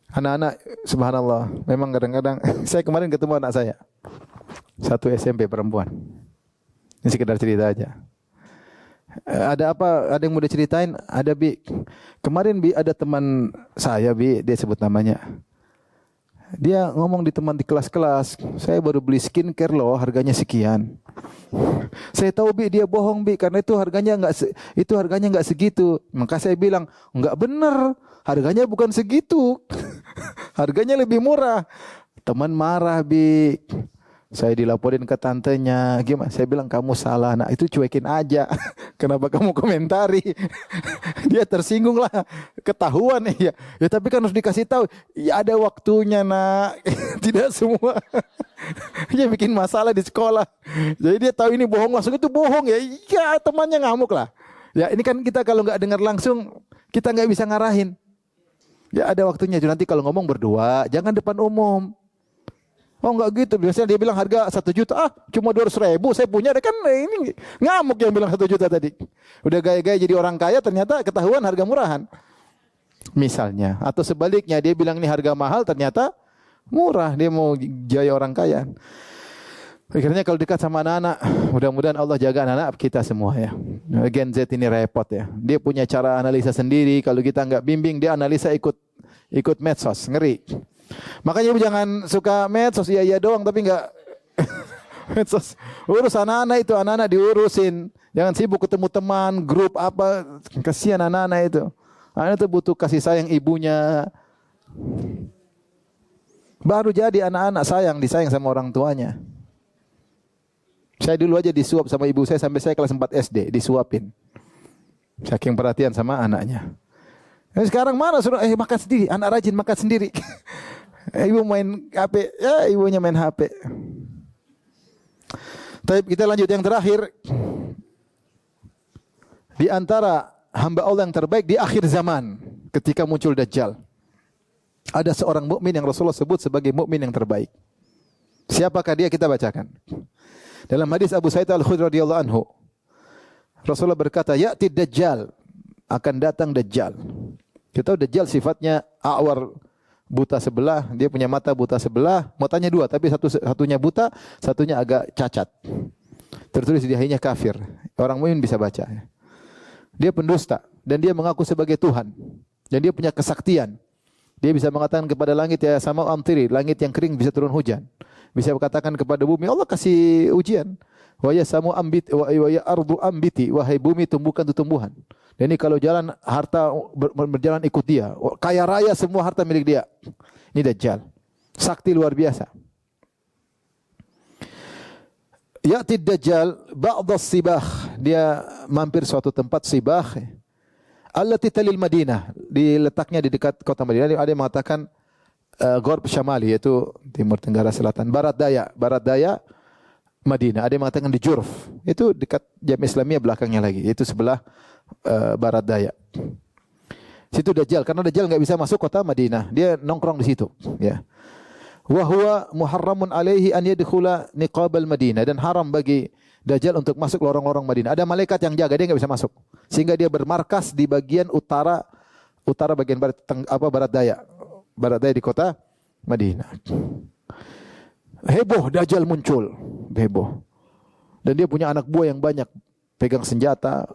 [SPEAKER 1] Anak-anak, subhanallah, memang kadang-kadang, saya kemarin ketemu anak saya, satu SMP perempuan. Ini sekedar cerita aja. Ada apa? Ada yang mau diceritain? Ada Bi. Kemarin Bi ada teman saya Bi, dia sebut namanya. Dia ngomong di teman di kelas-kelas, saya baru beli skincare loh, harganya sekian. Saya tahu Bi dia bohong Bi, karena itu harganya enggak segitu. Maka saya bilang, enggak benar, harganya bukan segitu. Harganya lebih murah. Teman marah Bi. Saya dilaporin ke tantenya. Gimana? Saya bilang kamu salah. Nah itu cuekin aja. Kenapa kamu komentari? Dia tersinggung lah. Ketahuan ya. Ya tapi kan harus dikasih tahu. Ya ada waktunya nak. Tidak semua. Dia bikin masalah di sekolah. Jadi dia tahu ini bohong, langsung itu bohong ya. Iya temannya ngamuk lah. Ya ini kan kita kalau nggak dengar langsung kita nggak bisa ngarahin. Ya ada waktunya. Nanti kalau ngomong berdua, jangan depan umum. Oh enggak gitu, biasanya dia bilang harga 1 juta, cuma 200.000, saya punya, kan ini ngamuk yang bilang 1 juta tadi. Udah gaya-gaya jadi orang kaya, ternyata ketahuan harga murahan. Misalnya, atau sebaliknya dia bilang ini harga mahal, ternyata murah, dia mau jaya orang kaya. Akhirnya kalau dekat sama anak-anak, mudah-mudahan Allah jaga anak-anak kita semua ya. Gen Z ini repot ya, dia punya cara analisa sendiri, kalau kita enggak bimbing, dia analisa ikut medsos, ngeri. Makanya ibu jangan suka medsos iya doang tapi enggak Medsos. Urus anak-anak itu, anak-anak diurusin. Jangan sibuk ketemu teman, grup apa. Kasihan anak-anak itu. Anak itu butuh kasih sayang ibunya. Baru jadi anak-anak disayang sama orang tuanya. Saya dulu aja disuap sama ibu saya sampai saya kelas 4 SD, disuapin. Saking perhatian sama anaknya. Sekarang mana suruh makan sendiri, anak rajin makan sendiri. Ibu main HP, ya ibunya main HP. Tapi kita lanjut yang terakhir. Di antara hamba Allah yang terbaik di akhir zaman ketika muncul Dajjal. Ada seorang mukmin yang Rasulullah sebut sebagai mukmin yang terbaik. Siapakah dia? Kita bacakan. Dalam hadis Abu Sa'id Al-Khudri radhiyallahu anhu, Rasulullah berkata, "Ya'ti Dajjal, akan datang Dajjal." Kita tahu Dajjal sifatnya a'war, buta sebelah, dia punya mata buta sebelah, matanya dua tapi satunya buta, satunya agak cacat. Tertulis di dahinya kafir. Orang mukmin bisa baca. Dia pendusta dan dia mengaku sebagai Tuhan. Dan dia punya kesaktian. Dia bisa mengatakan kepada langit, ya sama amtiri, langit yang kering bisa turun hujan. Bisa berkatakan kepada bumi, Allah kasih ujian. Wa ya samu ambit wa ya ardu ambiti, wahai bumi tumbuhkan tumbuhan. Dan ini kalau jalan harta berjalan ikut dia. Kaya raya semua harta milik dia. Ini Dajjal. Sakti luar biasa. Ya'ti Dajjal ba'da sibah. Dia mampir suatu tempat sibah. Allati talil Madinah. Diletaknya di dekat kota Madinah. Ada yang mengatakan Gharb Syamali, yaitu timur tenggara selatan, barat daya Madinah. Ada yang mengatakan di Jurf, itu dekat Jami' Islamiyah belakangnya lagi, itu sebelah barat daya. Situ Dajjal, karena Dajjal enggak bisa masuk kota Madinah, dia nongkrong di situ, ya. Wa huwa muharramun alaihi an yadkhula niqabal Madinah, dan haram bagi Dajjal untuk masuk lorong-lorong Madinah. Ada malaikat yang jaga, dia enggak bisa masuk. Sehingga dia bermarkas di bagian utara bagian barat daya di kota Madinah. Heboh Dajjal muncul, heboh. Dan dia punya anak buah yang banyak, pegang senjata.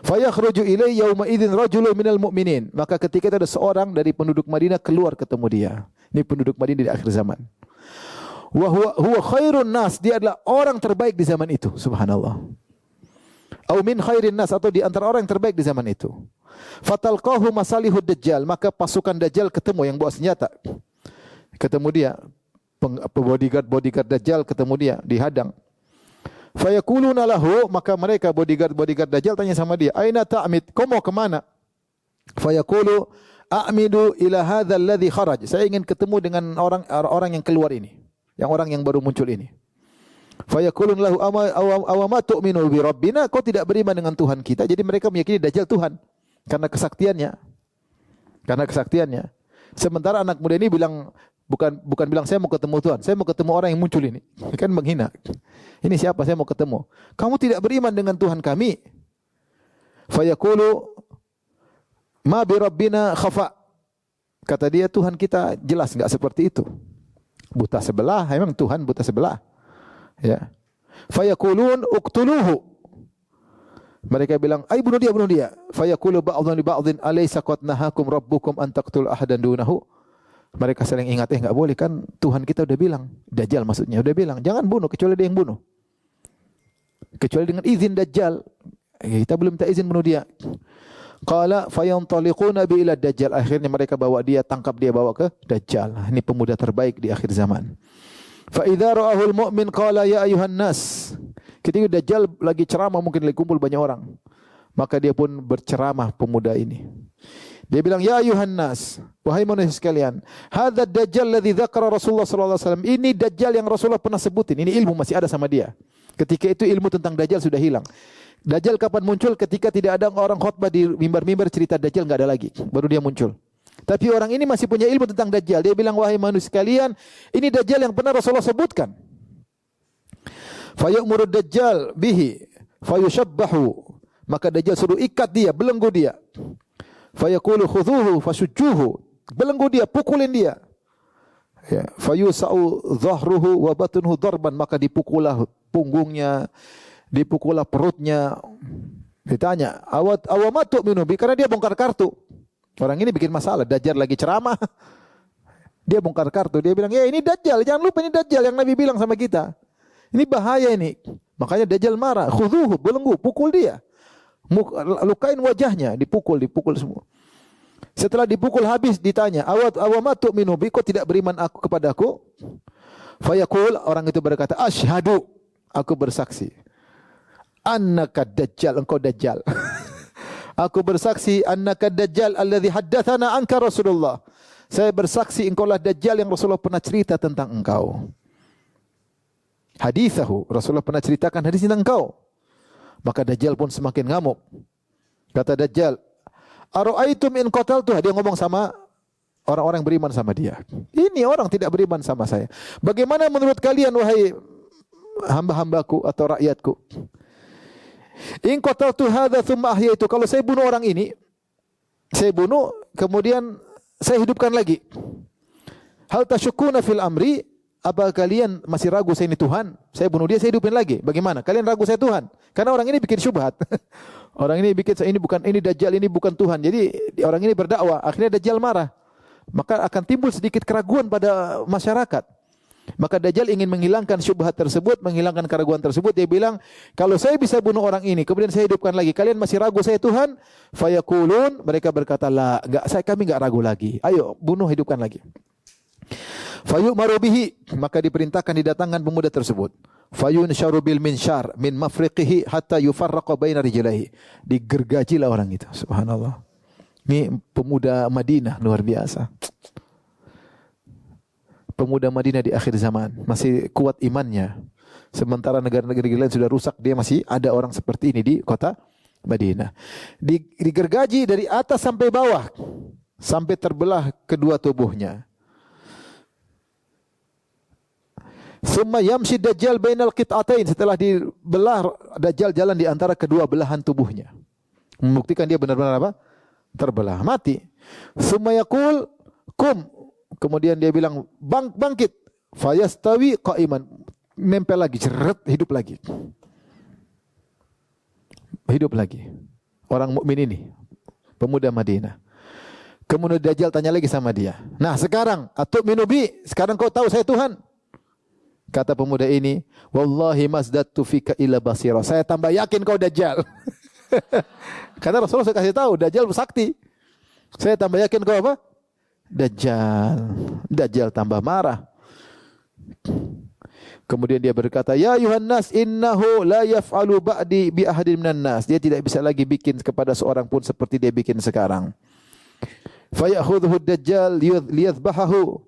[SPEAKER 1] Fa yakhruju ilai yauma idzin rajulun minal mu'minin. Maka ketika itu ada seorang dari penduduk Madinah keluar ketemu dia. Ini penduduk Madinah di akhir zaman. Wa huwa khairun nas, dia adalah orang terbaik di zaman itu, subhanallah. Au min khairin nas, atau di antara orang yang terbaik di zaman itu. Fatalqahu masalihud Dajjal, maka pasukan Dajjal ketemu yang bawa senjata. Ketemu dia, bodyguard Dajjal ketemu dia, dihadang. Fayaquluna lahu, maka mereka bodyguard Dajjal tanya sama dia, "Aina ta'mid? Kau mau ke mana?" Fayaqulu, "A'midu ila hadzal ladzi kharaj." Saya ingin ketemu dengan orang yang keluar ini, orang yang baru muncul ini. Fayaqulun lahu awama tu'minu bi rabbina, kau tidak beriman dengan Tuhan kita. Jadi mereka meyakini Dajjal Tuhan karena kesaktiannya. Sementara anak muda ini bilang bukan bilang saya mau ketemu Tuhan, saya mau ketemu orang yang muncul ini. Kan menghina. Ini siapa saya mau ketemu? Kamu tidak beriman dengan Tuhan kami. Fayaqulu ma bi rabbina khafa. Kata dia, Tuhan kita jelas enggak seperti itu. Buta sebelah, memang Tuhan buta sebelah. Ya. Fayaqulun uqtuluhu. Mereka bilang, "Ai bunuh dia." Fayaqulu ba'dhun li ba'dhin alaysa qad nahakum rabbukum an taqtul ahadan dunahu. Mereka saling ingat, enggak boleh kan Tuhan kita udah bilang, Dajjal maksudnya udah bilang, jangan bunuh kecuali dia yang bunuh. Kecuali dengan izin Dajjal. Kita belum minta izin bunuh dia. Qala fayantaliquna bi ila Dajjal. Akhirnya mereka tangkap dia bawa ke Dajjal. Ini pemuda terbaik di akhir zaman. Fa idza ra'ahul mu'min qala ya ayuhan nas. Ketika Dajjal lagi ceramah, mungkin lagi kumpul banyak orang, maka dia pun berceramah pemuda ini. Dia bilang, ya ayuhan nas, wahai manusia sekalian, hadza Dajjal ladzi dzakara Rasulullah sallallahu alaihi wasallam. Ini Dajjal yang Rasulullah pernah sebutin. Ini ilmu masih ada sama dia. Ketika itu ilmu tentang Dajjal sudah hilang. Dajjal kapan muncul? Ketika tidak ada orang khutbah di mimbar-mimbar, cerita Dajjal enggak ada lagi. Baru dia muncul. Tapi orang ini masih punya ilmu tentang Dajjal. Dia bilang, wahai manusia sekalian, ini Dajjal yang pernah Rasulullah sebutkan. Fayu'muru Dajjal bihi fayushabbahu. Maka Dajjal suruh ikat dia, belenggu dia. Fayaqulu khudhuhu fashujjuhu. Belenggu dia, pukulin dia. Ya, fayusa'u dhahruhu wa batnuhu darban. Maka dipukullah punggungnya, dipukullah perutnya. Ditanya, awama tu'minu bi, karena dia bongkar kartu. Orang ini bikin masalah. Dajjal lagi ceramah, dia bongkar kartu. Dia bilang, ya ini Dajjal, jangan lupa ini Dajjal yang Nabi bilang sama kita. Ini bahaya ini. Makanya Dajjal marah, khudhuhu, belenggu, pukul dia. Lukain wajahnya, dipukul semua. Setelah dipukul habis ditanya, awama tu'minu bi, kau tidak beriman aku kepadaku? Fayaqul, orang itu berkata, asyhadu, aku bersaksi. Annaka Dajjal, engkau Dajjal. Aku bersaksi annaka Dajjal alladhi haddatsana anka Rasulullah. Saya bersaksi engkaulah Dajjal yang Rasulullah pernah cerita tentang engkau. Hadithahu, Rasulullah pernah ceritakan hadis tentang engkau. Maka Dajjal pun semakin ngamuk. Kata Dajjal, ara'aitum in qataltu, dia ngomong sama orang-orang yang beriman sama dia. Ini orang tidak beriman sama saya. Bagaimana menurut kalian wahai hamba-hambaku atau rakyatku? In qataltu hadza tsumma ahyaitu, kalau saya bunuh orang ini, saya bunuh kemudian saya hidupkan lagi. Hal tasyukuna fil amri, apa kalian masih ragu saya ini Tuhan? Saya bunuh dia, saya hidupin lagi. Bagaimana? Kalian ragu saya Tuhan? Karena orang ini bikin syubhat. Orang ini bikin ini Dajjal, ini bukan Tuhan. Jadi orang ini berdakwah, akhirnya Dajjal marah. Maka akan timbul sedikit keraguan pada masyarakat. Maka Dajjal ingin menghilangkan syubhat tersebut, menghilangkan keraguan tersebut. Dia bilang, kalau saya bisa bunuh orang ini, kemudian saya hidupkan lagi, kalian masih ragu saya Tuhan? Fayaqulun, mereka berkata, la, kami enggak ragu lagi. Ayo, bunuh, hidupkan lagi. Fayu'maru bihi, maka diperintahkan didatangkan pemuda tersebut. Fayunsharu bil minshar min mafriqihi hatta yufarraqa baina rijlaihi. Digergajilah orang itu. Subhanallah. Ini pemuda Madinah luar biasa. Pemuda Madinah di akhir zaman masih kuat imannya. Sementara negara-negara lain sudah rusak, dia masih ada orang seperti ini di kota Madinah. Digergaji dari atas sampai bawah sampai terbelah kedua tubuhnya. Summa yamshi Dajjal bainal qit'atain, setelah dibelah Dajjal jalan di antara kedua belahan tubuhnya. Membuktikan dia benar-benar apa? Terbelah, mati. Summa yaqul kum, kemudian dia bilang bangkit. Fayastawi qa'iman, nempel lagi, ceret, hidup lagi. Hidup lagi. Orang mukmin ini, pemuda Madinah. Kemudian Dajjal tanya lagi sama dia. Nah, sekarang atu'minu bi, sekarang kau tahu saya Tuhan? Kata pemuda ini, wallahi masdadtu fika illa basira. Saya tambah yakin kau Dajjal. Karena Rasulullah saya kasih tahu, Dajjal sakti. Saya tambah yakin kau apa? Dajjal. Dajjal tambah marah. Kemudian dia berkata, ya ayuhan nas, innahu la yaf'alu ba'di bi ahadin minan nas. Dia tidak bisa lagi bikin kepada seorang pun seperti dia bikin sekarang. Fayakhudhu Dajjal liyadhbahahu.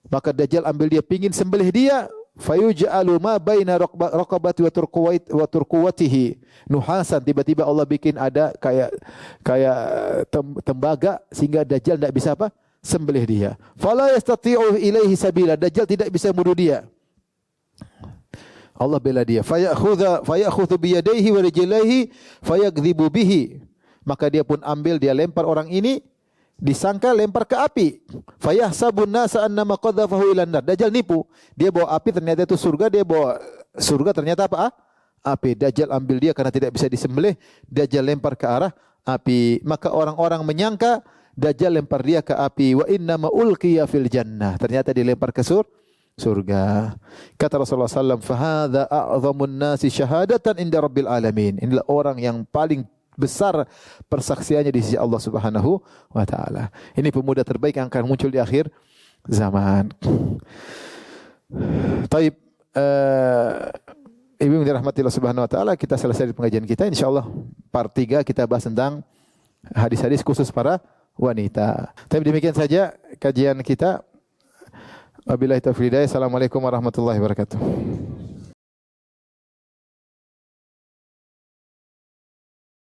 [SPEAKER 1] Maka Dajjal ambil dia, pingin sembelih dia. Fayuj'alu ma baina raqabati wa turquwatihi nuhasan. Tiba-tiba Allah bikin ada kayak tembaga sehingga Dajjal tidak bisa apa? Sembelih dia. Fala yastati'u ilaihi sabila. Dajjal tidak bisa menuduh dia. Allah bela dia. Fayakhudhu biyadaihi wa rijlaihi fayakdzibu bihi. Maka dia pun ambil, dia lempar orang ini, disangka lempar ke api. Fayahsabun nasa annama qadhafahu ilan nar. Dajjal nipu. Dia bawa api, ternyata itu surga. Dia bawa surga, ternyata apa? Api. Dajjal ambil dia karena tidak bisa disembelih. Dajjal lempar ke arah api. Maka orang-orang menyangka Dajjal lempar dia ke api. Wa innama ulqiya fil jannah. Ternyata dilempar ke surga. Kata Rasulullah SAW, fahadha a'zamun nasi syahadatan inda rabbil alamin. Inilah orang yang paling besar persaksiannya di sisi Allah Subhanahu wa taala. Ini pemuda terbaik yang akan muncul di akhir zaman. Taib, Ibu yang dirahmati Allah Subhanahu wa taala, kita selesai di pengajian kita. Insyaallah part 3 kita bahas tentang hadis-hadis khusus para wanita. Tapi demikian saja kajian kita. Wabillahi taufiq hidayah. Assalamualaikum warahmatullahi wabarakatuh.